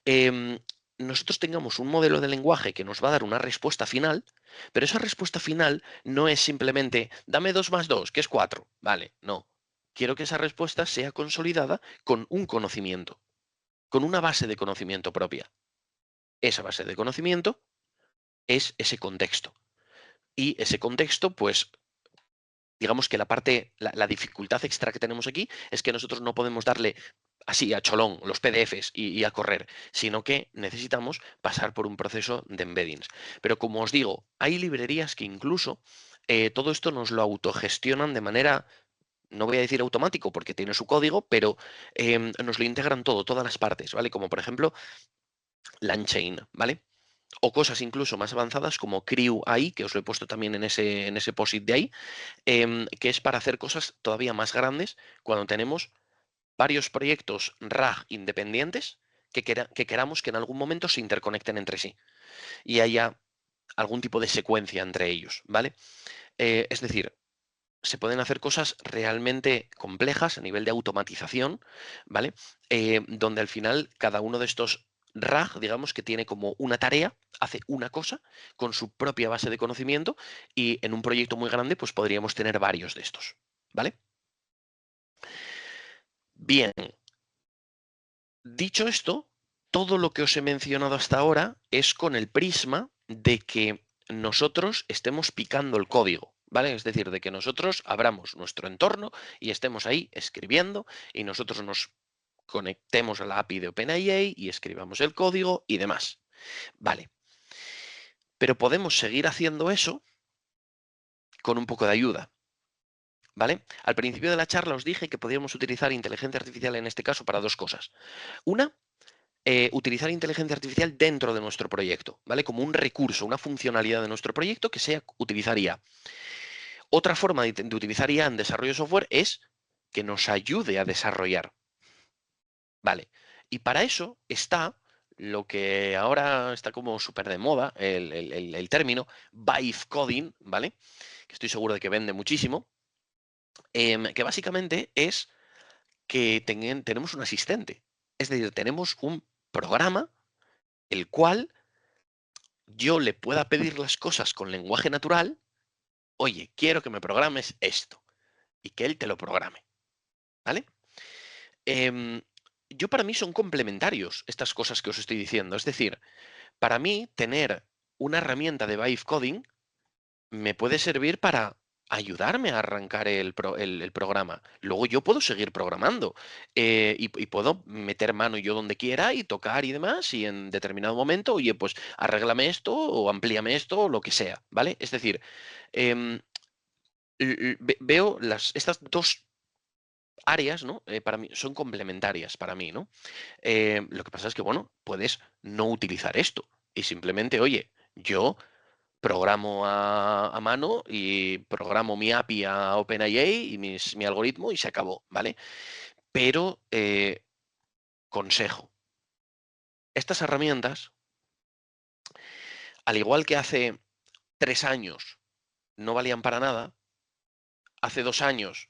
em, nosotros tengamos un modelo de lenguaje que nos va a dar una respuesta final, pero esa respuesta final no es simplemente dame 2 más 2 que es 4. Vale, no. Quiero que esa respuesta sea consolidada con un conocimiento, con una base de conocimiento propia. Esa base de conocimiento es ese contexto. Y ese contexto, pues, digamos que la dificultad extra que tenemos aquí es que nosotros no podemos darle así a cholón los PDFs y a correr, sino que necesitamos pasar por un proceso de embeddings. Pero como os digo, hay librerías que incluso todo esto nos lo autogestionan de manera, no voy a decir automático porque tiene su código, pero nos lo integran todo, todas las partes, ¿vale? Como por ejemplo LangChain, ¿vale? O cosas incluso más avanzadas como Crew AI, que os lo he puesto también en ese POSIT de ahí, que es para hacer cosas todavía más grandes cuando tenemos varios proyectos RAG independientes que queramos que en algún momento se interconecten entre sí y haya algún tipo de secuencia entre ellos, ¿vale? Es decir, se pueden hacer cosas realmente complejas a nivel de automatización, ¿vale? Donde al final cada uno de estos RAG, digamos que tiene como una tarea, hace una cosa con su propia base de conocimiento y en un proyecto muy grande pues podríamos tener varios de estos, ¿vale? Bien, dicho esto, todo lo que os he mencionado hasta ahora es con el prisma de que nosotros estemos picando el código, ¿vale? Es decir, de que nosotros abramos nuestro entorno y estemos ahí escribiendo y nosotros nos conectemos a la API de OpenAI y escribamos el código y demás. Vale, pero podemos seguir haciendo eso con un poco de ayuda, ¿vale? Al principio de la charla os dije que podíamos utilizar inteligencia artificial en este caso para dos cosas. Una, utilizar inteligencia artificial dentro de nuestro proyecto, ¿vale? Como un recurso, una funcionalidad de nuestro proyecto que sea utilizar IA. Otra forma de utilizar IA en desarrollo de software es que nos ayude a desarrollar, ¿vale? Y para eso está lo que ahora está como súper de moda, el término vibe coding, ¿vale? Que estoy seguro de que vende muchísimo, que básicamente es que tenemos un asistente. Es decir, tenemos un programa el cual yo le pueda pedir las cosas con lenguaje natural, oye, quiero que me programes esto, y que él te lo programe, ¿vale? Em, yo para mí son complementarios estas cosas que os estoy diciendo. Es decir, para mí tener una herramienta de vibe coding me puede servir para ayudarme a arrancar el programa. Luego yo puedo seguir programando y puedo meter mano yo donde quiera y tocar y demás y en determinado momento, oye, pues arréglame esto o amplíame esto o lo que sea, ¿vale? Es decir, em, veo estas dos áreas, ¿no? Para mí son complementarias para mí, ¿no? Lo que pasa es que, bueno, puedes no utilizar esto y simplemente, oye, yo programo a mano y programo mi API a OpenAI y mi algoritmo y se acabó, ¿vale? Pero, consejo, estas herramientas, al igual que hace 3 años no valían para nada, hace 2 años,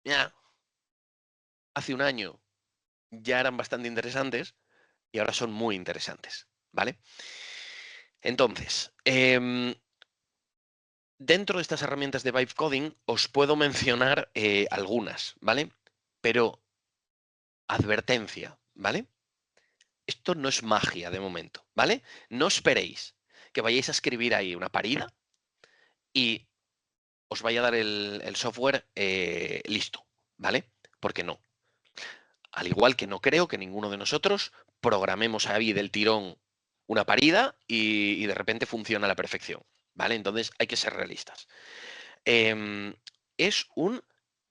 ya, hace un año ya eran bastante interesantes y ahora son muy interesantes, ¿vale? Entonces, dentro de estas herramientas de vibe coding os puedo mencionar algunas, ¿vale? Pero advertencia, ¿vale? Esto no es magia de momento, ¿vale? No esperéis que vayáis a escribir ahí una parida y os vaya a dar el software listo, ¿vale? Porque no. Al igual que no creo que ninguno de nosotros programemos ahí del tirón una parida y de repente funciona a la perfección, ¿vale? Entonces hay que ser realistas. Em, es un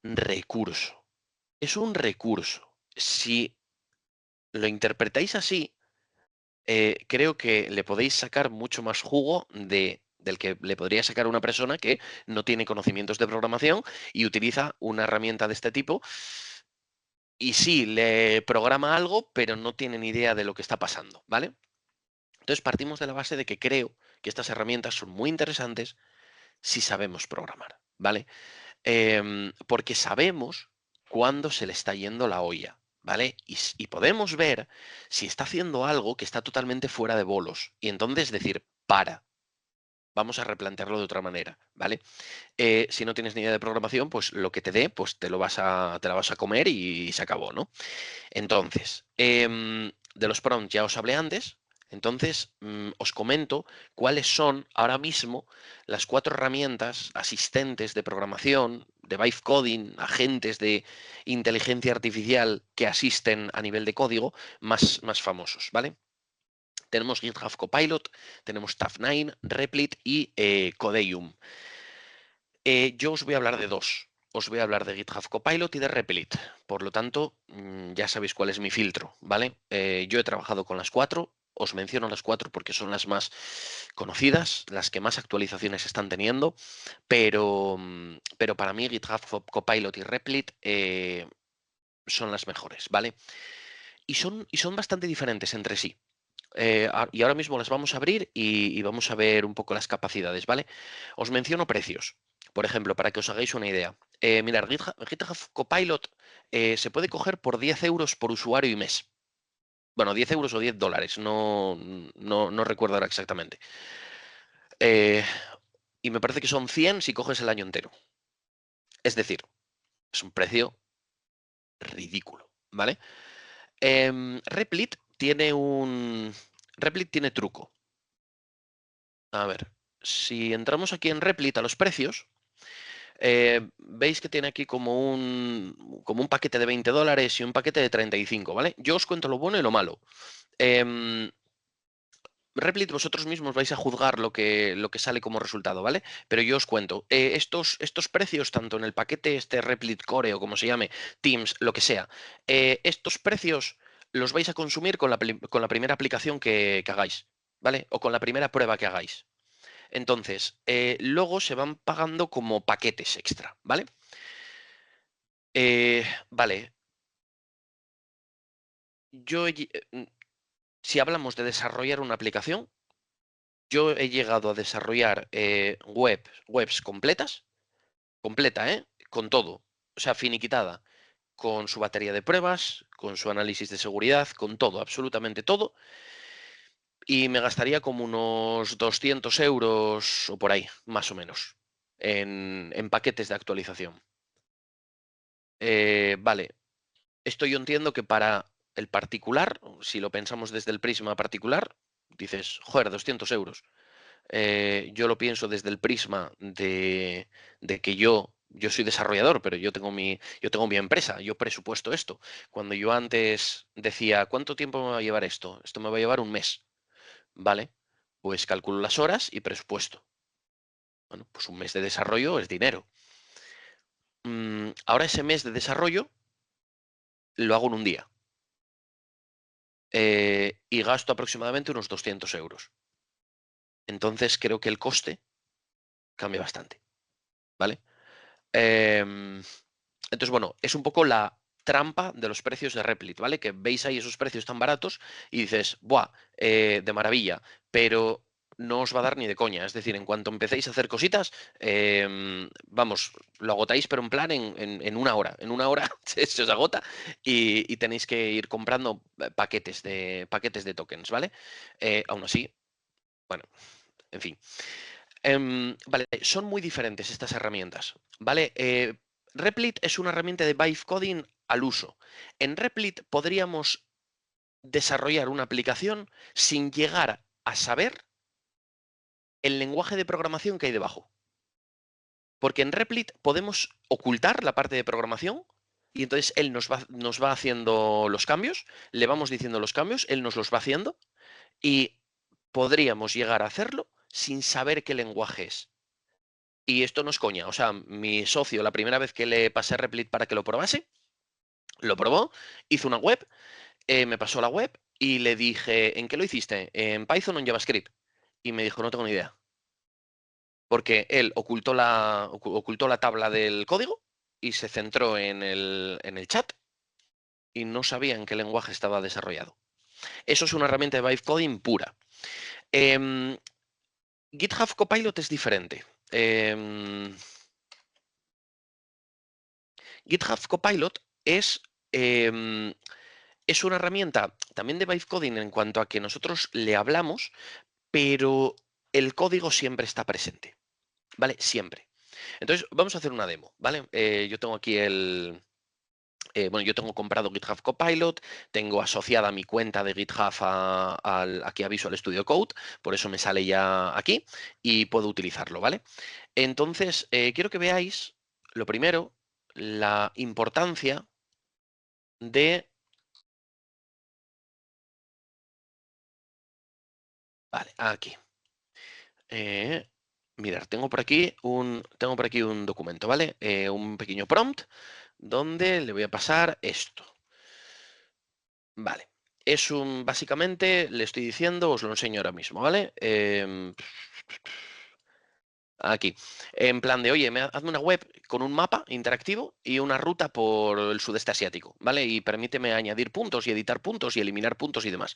recurso. Es un recurso. Si lo interpretáis así, creo que le podéis sacar mucho más jugo del que le podría sacar una persona que no tiene conocimientos de programación y utiliza una herramienta de este tipo y sí, le programa algo, pero no tiene ni idea de lo que está pasando, ¿vale? Entonces partimos de la base de que creo que estas herramientas son muy interesantes si sabemos programar, ¿vale? Porque sabemos cuándo se le está yendo la olla, ¿vale? Y podemos ver si está haciendo algo que está totalmente fuera de bolos. Y entonces decir, para, vamos a replantearlo de otra manera, ¿vale? Si no tienes ni idea de programación, pues lo que te dé, pues te la vas a comer y se acabó, ¿no? Entonces, de los prompts ya os hablé antes, entonces os comento cuáles son ahora mismo las 4 herramientas asistentes de programación, de vibe coding, agentes de inteligencia artificial que asisten a nivel de código más famosos, ¿vale? Tenemos GitHub Copilot, tenemos Tabnine, Replit y Codeium. Yo os voy a hablar de 2. Os voy a hablar de GitHub Copilot y de Replit. Por lo tanto, ya sabéis cuál es mi filtro, ¿vale? Yo he trabajado con las 4. Os menciono las 4 porque son las más conocidas, las que más actualizaciones están teniendo, pero para mí GitHub Copilot y Replit son las mejores, ¿vale? Y son bastante diferentes entre sí. Y ahora mismo las vamos a abrir y vamos a ver un poco las capacidades, ¿vale? Os menciono precios, por ejemplo, para que os hagáis una idea. Mirad, GitHub Copilot se puede coger por 10 euros por usuario y mes. Bueno, 10 euros o 10 dólares, no recuerdo ahora exactamente. Eh, y me parece que son 100 si coges el año entero. Es decir, es un precio ridículo, ¿vale? Replit tiene truco. A ver, si entramos aquí en Replit a los precios, veis que tiene aquí como un paquete de 20 dólares y un paquete de 35, ¿vale? Yo os cuento lo bueno y lo malo. Em, Replit, vosotros mismos vais a juzgar lo que sale como resultado, ¿vale? Pero yo os cuento, estos precios, tanto en el paquete este Replit Core o como se llame, Teams, lo que sea, estos precios los vais a consumir con la primera aplicación que hagáis, ¿vale? O con la primera prueba que hagáis. Entonces, luego se van pagando como paquetes extra, ¿vale? Vale, si hablamos de desarrollar una aplicación, yo he llegado a desarrollar webs completas, completa, ¿eh? Con todo, o sea, finiquitada, con su batería de pruebas, con su análisis de seguridad, con todo, absolutamente todo, y me gastaría como unos 200 euros o por ahí, más o menos, en paquetes de actualización. Vale, esto yo entiendo que para el particular, si lo pensamos desde el prisma particular, dices, joder, 200 euros. Yo lo pienso desde el prisma de que yo soy desarrollador, pero yo tengo mi empresa, yo presupuesto esto. Cuando yo antes decía, ¿cuánto tiempo me va a llevar esto? Esto me va a llevar un mes, ¿vale? Pues calculo las horas y presupuesto. Bueno, pues un mes de desarrollo es dinero. Ahora ese mes de desarrollo lo hago en un día y gasto aproximadamente unos 200 euros. Entonces creo que el coste cambia bastante, ¿vale? Em, entonces, bueno, es un poco la trampa de los precios de Replit, ¿vale? Que veis ahí esos precios tan baratos y dices, ¡buah! De maravilla, pero no os va a dar ni de coña. Es decir, en cuanto empecéis a hacer cositas, vamos, lo agotáis, pero en plan en una hora. En una hora se os agota y tenéis que ir comprando paquetes de tokens, ¿vale? Aún así, bueno, en fin. Vale, son muy diferentes estas herramientas, ¿vale? Replit es una herramienta de vibe coding al uso. En Replit podríamos desarrollar una aplicación sin llegar a saber el lenguaje de programación que hay debajo. Porque en Replit podemos ocultar la parte de programación y entonces él nos va haciendo los cambios, le vamos diciendo los cambios, él nos los va haciendo y podríamos llegar a hacerlo sin saber qué lenguaje es. Y esto no es coña. O sea, mi socio, la primera vez que le pasé Replit para que lo probase, lo probó, hizo una web, me pasó la web y le dije, ¿en qué lo hiciste? ¿En Python o en JavaScript? Y me dijo, no tengo ni idea. porque él ocultó la tabla del código y se centró en el chat y no sabía en qué lenguaje estaba desarrollado. Eso es una herramienta de vibe coding pura. Em, GitHub Copilot es diferente. GitHub Copilot em, es una herramienta también de vibe coding en cuanto a que nosotros le hablamos, pero el código siempre está presente, ¿vale? Siempre. Entonces, vamos a hacer una demo, ¿vale? Yo tengo aquí bueno, yo tengo comprado GitHub Copilot, tengo asociada mi cuenta de GitHub aquí a Visual Studio Code, por eso me sale ya aquí y puedo utilizarlo, ¿vale? Entonces, quiero que veáis, lo primero, la importancia de... Vale, aquí. Eh, Mirar, tengo por aquí un documento, ¿vale? Un pequeño prompt donde le voy a pasar esto. Vale. Básicamente, le estoy diciendo, os lo enseño ahora mismo, ¿vale? Aquí. En plan de, oye, hazme una web con un mapa interactivo y una ruta por el sudeste asiático, ¿vale? Y permíteme añadir puntos y editar puntos y eliminar puntos y demás.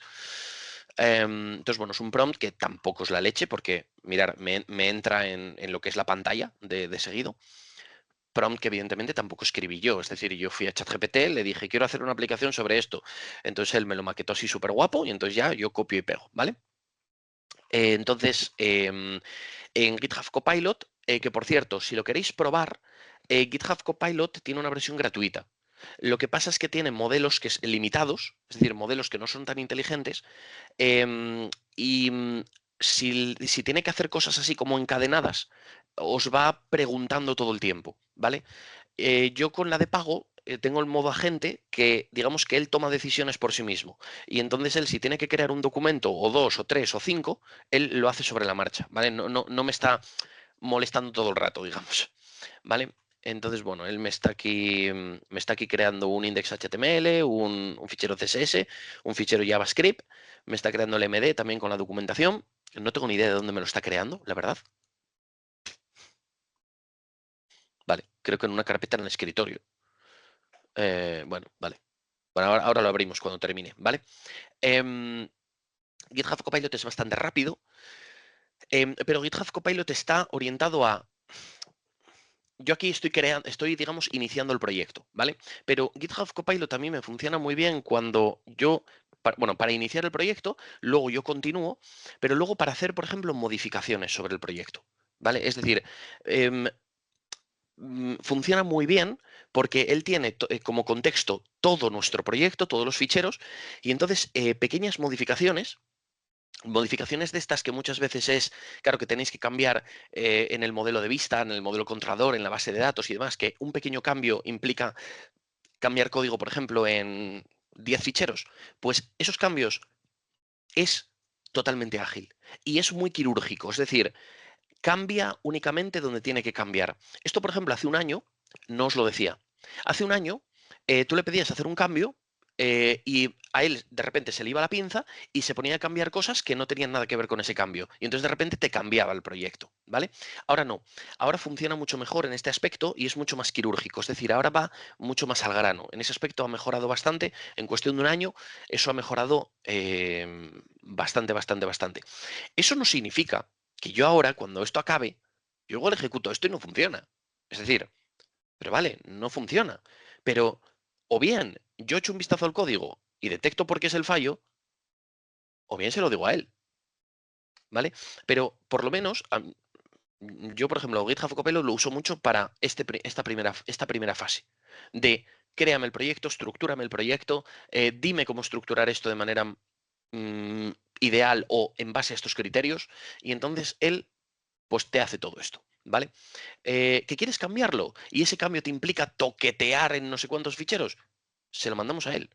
Entonces, bueno, es un prompt que tampoco es la leche porque, mirar, me entra en lo que es la pantalla de seguido. Prompt que evidentemente tampoco escribí yo, es decir, yo fui a ChatGPT, le dije, quiero hacer una aplicación sobre esto. Entonces él me lo maquetó así súper guapo y entonces ya yo copio y pego, ¿vale? Entonces, en GitHub Copilot, que por cierto, si lo queréis probar, GitHub Copilot tiene una versión gratuita. Lo que pasa es que tiene modelos limitados, es decir, modelos que no son tan inteligentes, y si tiene que hacer cosas así como encadenadas, os va preguntando todo el tiempo, ¿vale? Yo con la de pago tengo el modo agente que digamos que él toma decisiones por sí mismo. Y entonces él si tiene que crear un documento o dos o tres o cinco, él lo hace sobre la marcha, ¿vale? No me está molestando todo el rato, digamos, ¿vale? Entonces, bueno, él me está aquí creando un index HTML, un fichero CSS, un fichero JavaScript, me está creando el MD también con la documentación. No tengo ni idea de dónde me lo está creando, la verdad. Vale, creo que en una carpeta en el escritorio. Bueno, vale. Bueno, ahora lo abrimos cuando termine, ¿vale? Em, GitHub Copilot es bastante rápido, pero GitHub Copilot está orientado a... Yo aquí digamos, iniciando el proyecto, ¿vale? Pero GitHub Copilot también me funciona muy bien cuando bueno, para iniciar el proyecto, luego yo continúo, pero luego para hacer, por ejemplo, modificaciones sobre el proyecto, ¿vale? Es decir, em, funciona muy bien porque él tiene como contexto todo nuestro proyecto, todos los ficheros, y entonces pequeñas modificaciones de estas que muchas veces es, claro, que tenéis que cambiar en el modelo de vista, en el modelo controlador, en la base de datos y demás, que un pequeño cambio implica cambiar código, por ejemplo, en 10 ficheros, pues esos cambios es totalmente ágil y es muy quirúrgico, es decir, cambia únicamente donde tiene que cambiar. Esto, por ejemplo, hace un año no os lo decía. Hace un año tú le pedías hacer un cambio y a él de repente se le iba la pinza y se ponía a cambiar cosas que no tenían nada que ver con ese cambio. Y entonces de repente te cambiaba el proyecto, ¿vale? Ahora no. Ahora funciona mucho mejor en este aspecto y es mucho más quirúrgico. Es decir, ahora va mucho más al grano. En ese aspecto ha mejorado bastante. En cuestión de un año, eso ha mejorado bastante, bastante, bastante. Eso no significa que yo ahora, cuando esto acabe, yo igual ejecuto esto y no funciona. Es decir, pero vale, no funciona. Pero o bien yo echo un vistazo al código y detecto por qué es el fallo, o bien se lo digo a él, ¿vale? Pero por lo menos yo, por ejemplo, GitHub Copilot lo uso mucho para esta primera fase de créame el proyecto, estructúrame el proyecto, dime cómo estructurar esto de manera mm, ideal o en base a estos criterios, y entonces él pues te hace todo esto, ¿vale? ¿Que quieres cambiarlo? Y ese cambio te implica toquetear en no sé cuántos ficheros, se lo mandamos a él.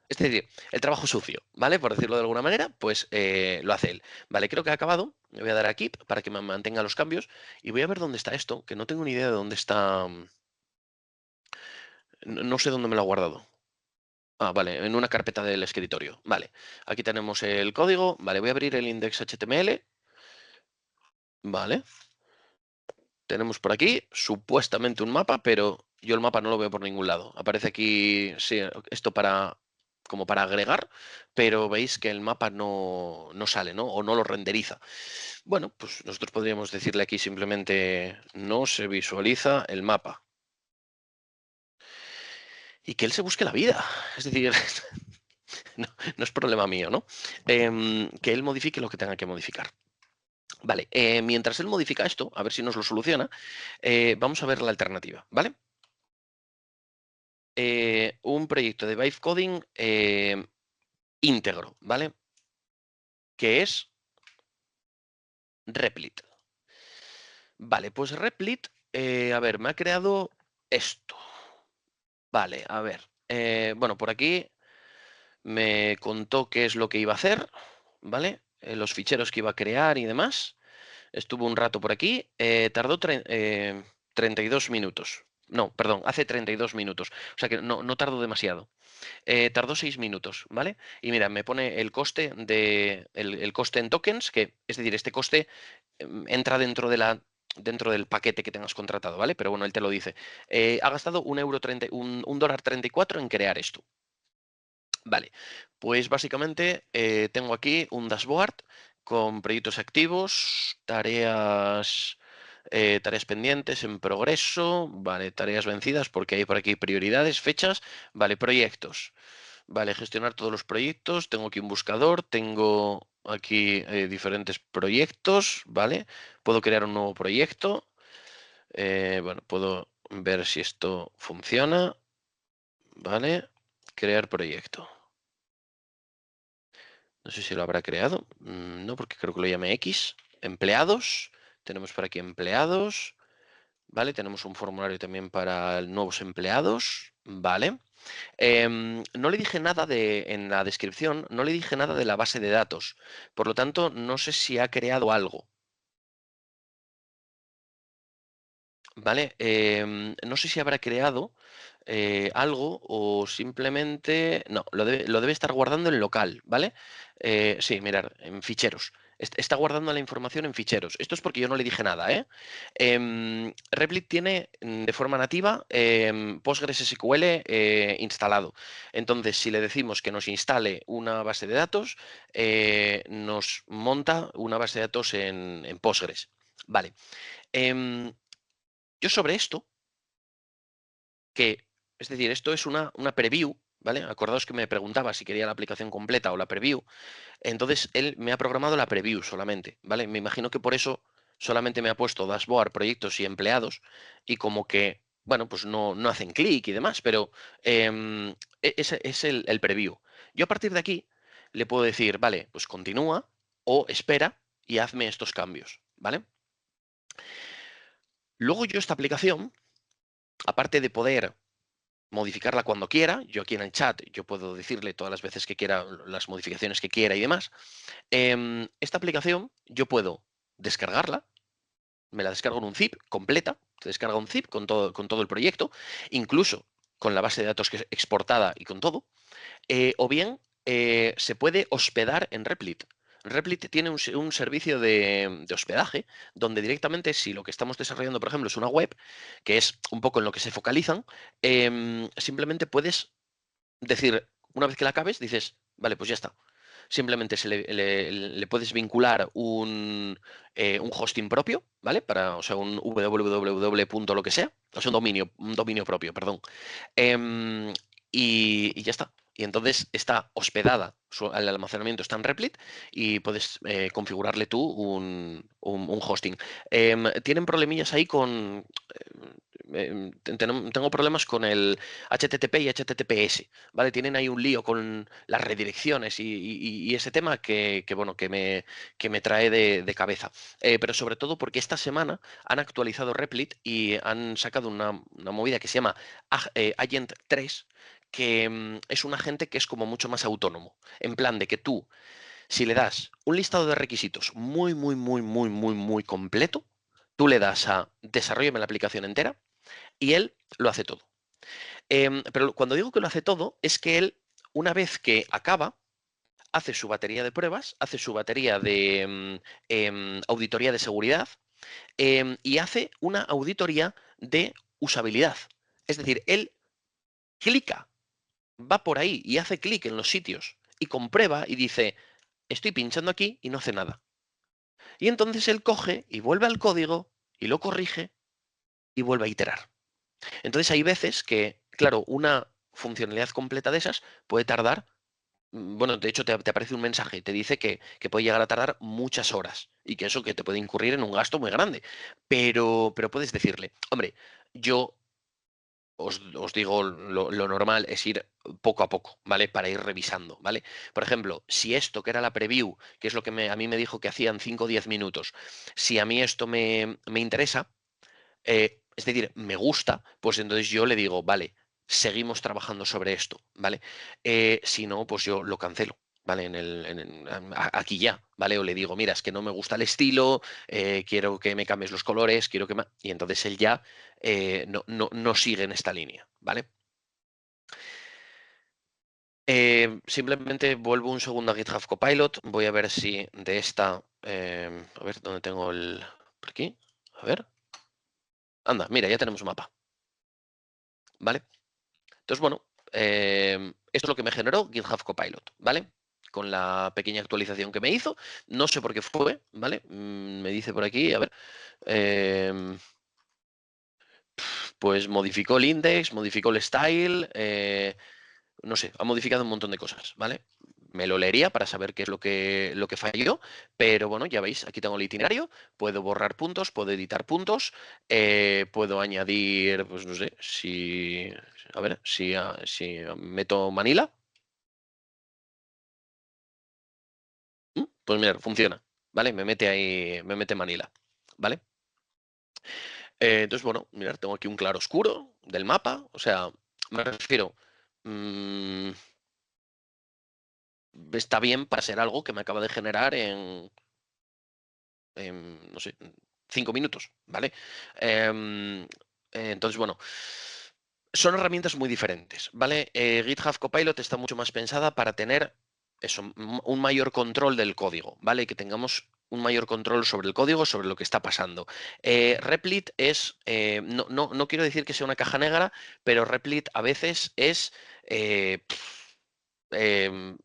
Es decir, el trabajo sucio, ¿vale? Por decirlo de alguna manera, pues lo hace él. Vale, creo que ha acabado. Le voy a dar a Keep para que me mantenga los cambios y voy a ver dónde está esto, que no tengo ni idea de dónde está. No sé dónde me lo ha guardado. Ah, vale, en una carpeta del escritorio. Vale, aquí tenemos el código. Vale, voy a abrir el index HTML. Vale. tenemos por aquí supuestamente un mapa, pero yo el mapa no lo veo por ningún lado. Aparece aquí, sí, esto como para agregar, pero veis que el mapa no sale, ¿no? O no lo renderiza. Bueno, pues nosotros podríamos decirle aquí simplemente no se visualiza el mapa. Y que él se busque la vida. Es decir, no, no es problema mío, ¿no? Que él modifique lo que tenga que modificar. Vale, mientras él modifica esto, a ver si nos lo soluciona, vamos a ver la alternativa, ¿vale? Un proyecto de Vibe Coding íntegro, ¿vale? Que es Replit. Vale, pues Replit, a ver, me ha creado esto. Vale, a ver. Bueno, por aquí me contó qué es lo que iba a hacer, ¿vale? Los ficheros que iba a crear y demás. Estuvo un rato por aquí. Tardó 32 minutos. No, perdón, hace 32 minutos. O sea que no tardó demasiado. Tardó 6 minutos, ¿vale? Y mira, me pone el coste el coste en tokens, que es decir, este coste entra dentro del paquete que tengas contratado, ¿vale? Pero bueno, él te lo dice. Ha gastado un dólar 34 en crear esto. Vale, pues básicamente tengo aquí un dashboard con proyectos activos, tareas pendientes en progreso, vale, tareas vencidas porque hay por aquí prioridades, fechas, vale, proyectos. Vale, gestionar todos los proyectos. Tengo aquí un buscador, tengo aquí diferentes proyectos, ¿vale? Puedo crear un nuevo proyecto. Bueno, puedo ver si esto funciona, ¿vale? Crear proyecto. No sé si lo habrá creado. No, porque creo que lo llamé X. Empleados. Tenemos por aquí empleados. ¿Vale? Tenemos un formulario también para nuevos empleados. ¿Vale? No le dije nada en la descripción, no le dije nada de la base de datos. Por lo tanto, no sé si ha creado algo. ¿Vale? No sé si habrá creado algo o simplemente... No, lo debe estar guardando en local, ¿vale? Sí, mirar, en ficheros. Está guardando la información en ficheros. Esto es porque yo no le dije nada, ¿eh? Replit tiene de forma nativa PostgreSQL instalado. Entonces, si le decimos que nos instale una base de datos, nos monta una base de datos en Postgres. Vale. Em, yo sobre esto, es decir, esto es una preview, ¿vale? Acordaos que me preguntaba si quería la aplicación completa o la preview. Entonces, él me ha programado la preview solamente, ¿vale? Me imagino que por eso solamente me ha puesto dashboard, proyectos y empleados y como que, bueno, pues no hacen clic y demás, pero ese es el preview. Yo a partir de aquí le puedo decir, vale, pues continúa o espera y hazme estos cambios, ¿vale? Luego yo esta aplicación, aparte de poder modificarla cuando quiera. Yo aquí en el chat, yo puedo decirle todas las veces que quiera las modificaciones que quiera y demás. Esta aplicación yo puedo descargarla, me la descargo en un zip completa, se descarga un zip con todo el proyecto, incluso con la base de datos exportada y con todo, o bien se puede hospedar en Replit. Replit tiene un servicio de hospedaje donde directamente, si lo que estamos desarrollando, por ejemplo, es una web, que es un poco en lo que se focalizan, simplemente puedes decir, una vez que la acabes, dices, vale, pues ya está. Simplemente le puedes vincular un hosting propio, ¿vale? O sea, un www punto lo que sea, o sea, un dominio propio, perdón. Em, y ya está. Y entonces está hospedada, el almacenamiento está en Replit y puedes configurarle tú un hosting. Tienen problemillas ahí tengo problemas con el HTTP y HTTPS, ¿vale? Tienen ahí un lío con las redirecciones y ese tema bueno, que me trae de cabeza. Pero sobre todo porque esta semana han actualizado Replit y han sacado una movida que se llama Agent 3, que es un agente que es como mucho más autónomo. En plan de que tú, si le das un listado de requisitos muy, muy, muy, muy, muy, muy completo, tú le das a desarrollame la aplicación entera y él lo hace todo. Pero cuando digo que lo hace todo, es que él, una vez que acaba, hace su batería de pruebas, hace su batería de auditoría de seguridad, y hace una auditoría de usabilidad. Es decir, él clica, va por ahí y hace clic en los sitios y comprueba y dice, estoy pinchando aquí y no hace nada. Y entonces él coge y vuelve al código y lo corrige y vuelve a iterar. Entonces hay veces que, claro, una funcionalidad completa de esas puede tardar, bueno, de hecho te aparece un mensaje y te dice que puede llegar a tardar muchas horas y que eso que te puede incurrir en un gasto muy grande. Pero puedes decirle, hombre, yo os digo lo normal es ir poco a poco, ¿vale? Para ir revisando, ¿vale? Por ejemplo, si esto que era la preview, que es lo que a mí me dijo que hacían 5 o 10 minutos, si a mí esto me interesa, es decir, me gusta, pues entonces yo le digo, vale, seguimos trabajando sobre esto, ¿vale? Si no, pues yo lo cancelo. ¿Vale? Aquí ya, ¿vale? O le digo, mira, es que no me gusta el estilo, quiero que me cambies los colores, quiero que Y entonces él ya no sigue en esta línea, ¿vale? Simplemente vuelvo un segundo a GitHub Copilot, voy a ver si de esta... a ver, ¿dónde tengo el...? Por aquí, a ver. Anda, mira, ya tenemos un mapa, ¿vale? Entonces, bueno, esto es lo que me generó GitHub Copilot, ¿vale? Con la pequeña actualización que me hizo. No sé por qué fue, ¿vale? Me dice por aquí, a ver. em, pues modificó el index, modificó el style, no sé, ha modificado un montón de cosas, ¿vale? Me lo leería para saber qué es lo que falló, pero bueno, ya veis, aquí tengo el itinerario, puedo borrar puntos, puedo editar puntos, puedo añadir, pues no sé, a ver, si meto Manila, pues mira, funciona, ¿vale? Me mete ahí, me mete Manila, ¿vale? Entonces, bueno, mirad, tengo aquí un claro oscuro del mapa, o sea, me refiero, mm, está bien para ser algo que me acaba de generar no sé, 5 minutos, ¿vale? Em, entonces, bueno, son herramientas muy diferentes, ¿vale? GitHub Copilot está mucho más pensada para tener eso, un mayor control del código, ¿vale? Que tengamos un mayor control sobre el código, sobre lo que está pasando. Replit es, no quiero decir que sea una caja negra, pero Replit a veces es em,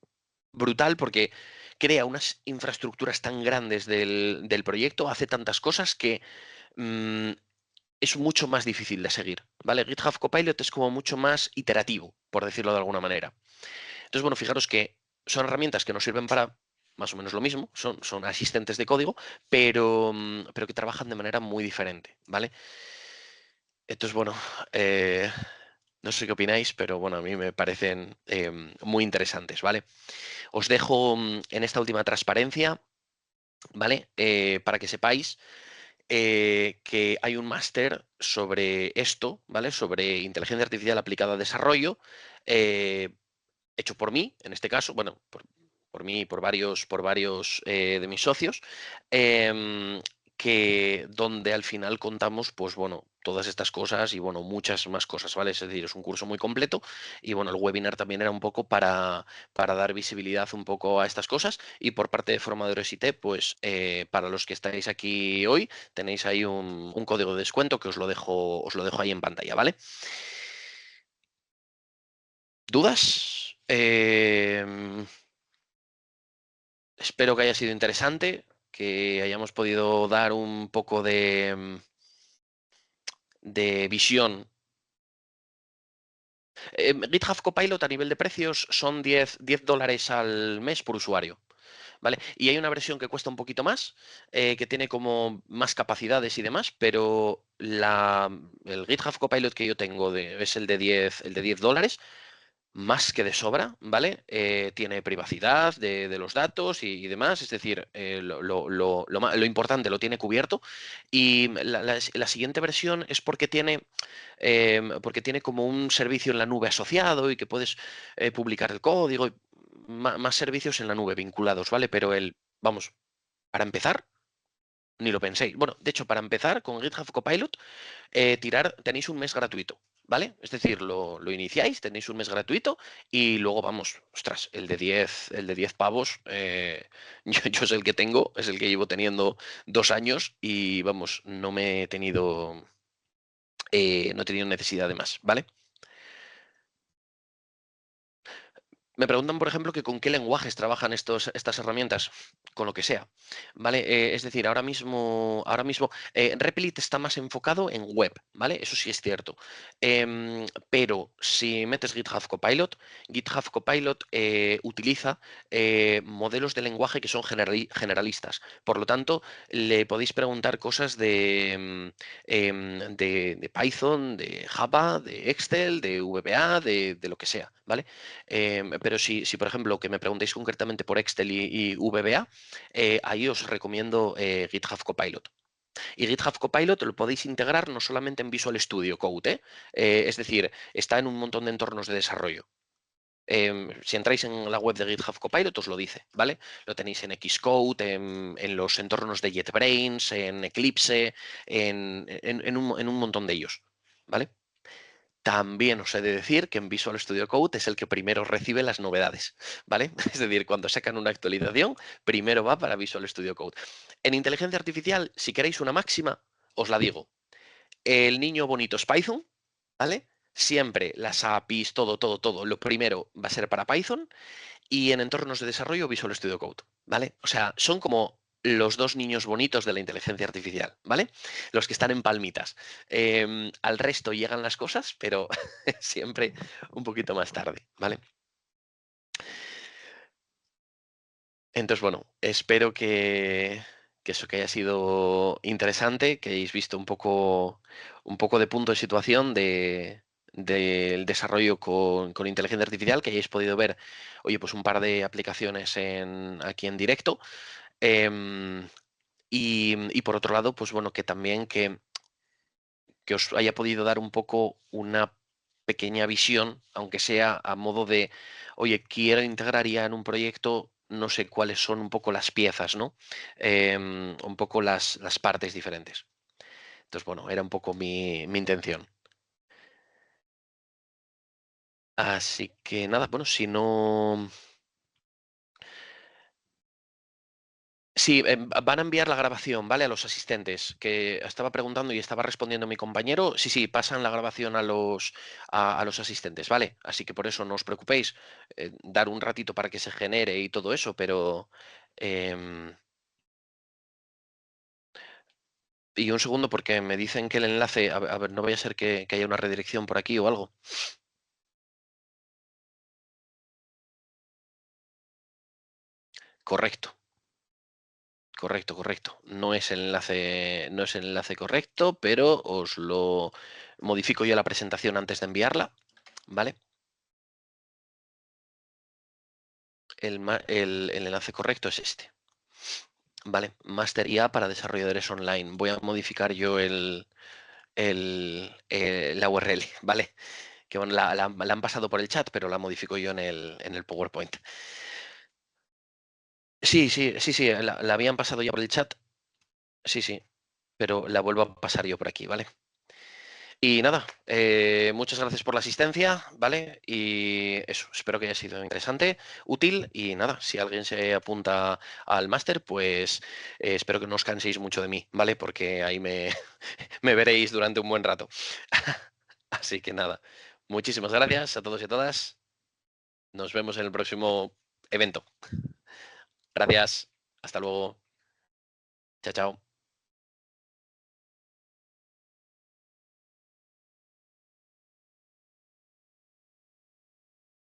brutal porque crea unas infraestructuras tan grandes del proyecto, hace tantas cosas que mm, es mucho más difícil de seguir, ¿vale? GitHub Copilot es como mucho más iterativo, por decirlo de alguna manera. Entonces, bueno, fijaros que son herramientas que nos sirven para más o menos lo mismo, son asistentes de código, pero que trabajan de manera muy diferente, ¿vale? Entonces, bueno, eh, no sé qué opináis, pero bueno, a mí me parecen muy interesantes, ¿vale? Os dejo en esta última transparencia, ¿vale? Para que sepáis que hay un máster sobre esto, ¿vale? Sobre inteligencia artificial aplicada a desarrollo, eh, hecho por mí, en este caso, bueno, por mí y por varios de mis socios, em, que donde al final contamos, pues bueno, todas estas cosas y bueno, muchas más cosas, ¿vale? Es decir, es un curso muy completo y bueno, el webinar también era un poco para dar visibilidad un poco a estas cosas y por parte de Formadores IT, pues para los que estáis aquí hoy, tenéis ahí un código de descuento que os lo dejo ahí en pantalla, ¿vale? ¿Dudas? Espero que haya sido interesante, que hayamos podido dar un poco de visión. GitHub Copilot a nivel de precios son $10 al mes por usuario. ¿Vale? Y hay una versión que cuesta un poquito más, que tiene como más capacidades y demás, pero el GitHub Copilot que yo tengo es el de $10, más que de sobra, ¿vale? Tiene privacidad de los datos y demás, es decir, lo importante lo tiene cubierto. Y la siguiente versión es porque tiene como un servicio en la nube asociado y que puedes publicar el código, y más servicios en la nube vinculados, ¿vale? Pero vamos, para empezar, ni lo penséis. Bueno, de hecho, para empezar con GitHub Copilot, tenéis un mes gratuito, ¿vale? Es decir, lo iniciáis, tenéis un mes gratuito y luego vamos, ostras, el de 10 pavos, yo es el que tengo, es el que llevo teniendo 2 años y vamos, no he tenido necesidad de más, ¿vale? Me preguntan, por ejemplo, que con qué lenguajes trabajan estas herramientas, con lo que sea, ¿vale? Es decir, ahora mismo Replit está más enfocado en web, ¿vale? Eso sí es cierto. Pero si metes GitHub Copilot utiliza modelos de lenguaje que son generalistas. Por lo tanto, le podéis preguntar cosas de Python, de Java, de Excel, de VBA, de lo que sea, ¿vale? Pero si, por ejemplo, que me preguntéis concretamente por Excel y VBA, ahí os recomiendo GitHub Copilot. Y GitHub Copilot lo podéis integrar no solamente en Visual Studio Code, es decir, está en un montón de entornos de desarrollo. Si entráis en la web de GitHub Copilot os lo dice, ¿vale? Lo tenéis en Xcode, en los entornos de JetBrains, en Eclipse, en un montón de ellos, ¿vale? También os he de decir que en Visual Studio Code es el que primero recibe las novedades, ¿vale? Es decir, cuando sacan una actualización, primero va para Visual Studio Code. En inteligencia artificial, si queréis una máxima, os la digo. El niño bonito es Python, ¿vale? Siempre las APIs, todo, lo primero va a ser para Python y en entornos de desarrollo Visual Studio Code, ¿vale? O sea, son como los dos niños bonitos de la inteligencia artificial, ¿vale? Los que están en palmitas. Al resto llegan las cosas, pero siempre un poquito más tarde, ¿vale? Entonces, bueno, espero que eso que haya sido interesante, que hayáis visto un poco de punto de situación del desarrollo con inteligencia artificial, que hayáis podido ver, oye, pues un par de aplicaciones aquí en directo. Em, y por otro lado, pues bueno, que también que os haya podido dar un poco una pequeña visión, aunque sea a modo de, oye, quiero integrar ya en un proyecto, no sé cuáles son un poco las piezas, ¿no? Un poco las partes diferentes. Entonces, bueno, era un poco mi intención. Así que nada, bueno, si no. Sí, van a enviar la grabación, ¿vale? A los asistentes, que estaba preguntando y estaba respondiendo mi compañero. Sí, sí, pasan la grabación a los asistentes, ¿vale? Así que por eso no os preocupéis, dar un ratito para que se genere y todo eso, pero. em, y un segundo, porque me dicen que el enlace. A ver, no vaya a ser que haya una redirección por aquí o algo. Correcto, correcto, correcto. No es el enlace correcto, pero os lo modifico yo la presentación antes de enviarla, ¿vale? El enlace correcto es este. Vale, Master IA para desarrolladores online. Voy a modificar yo la URL, ¿vale? Que bueno, la han pasado por el chat, pero la modifico yo en el PowerPoint. Sí, sí, sí, sí, la habían pasado ya por el chat. Sí, sí, pero la vuelvo a pasar yo por aquí, ¿vale? Y nada, muchas gracias por la asistencia, ¿vale? Y eso, espero que haya sido interesante, útil y nada, si alguien se apunta al máster, pues espero que no os canséis mucho de mí, ¿vale? Porque ahí me veréis durante un buen rato. Así que nada, muchísimas gracias a todos y a todas. Nos vemos en el próximo evento. Gracias. Hasta luego. Chao, chao.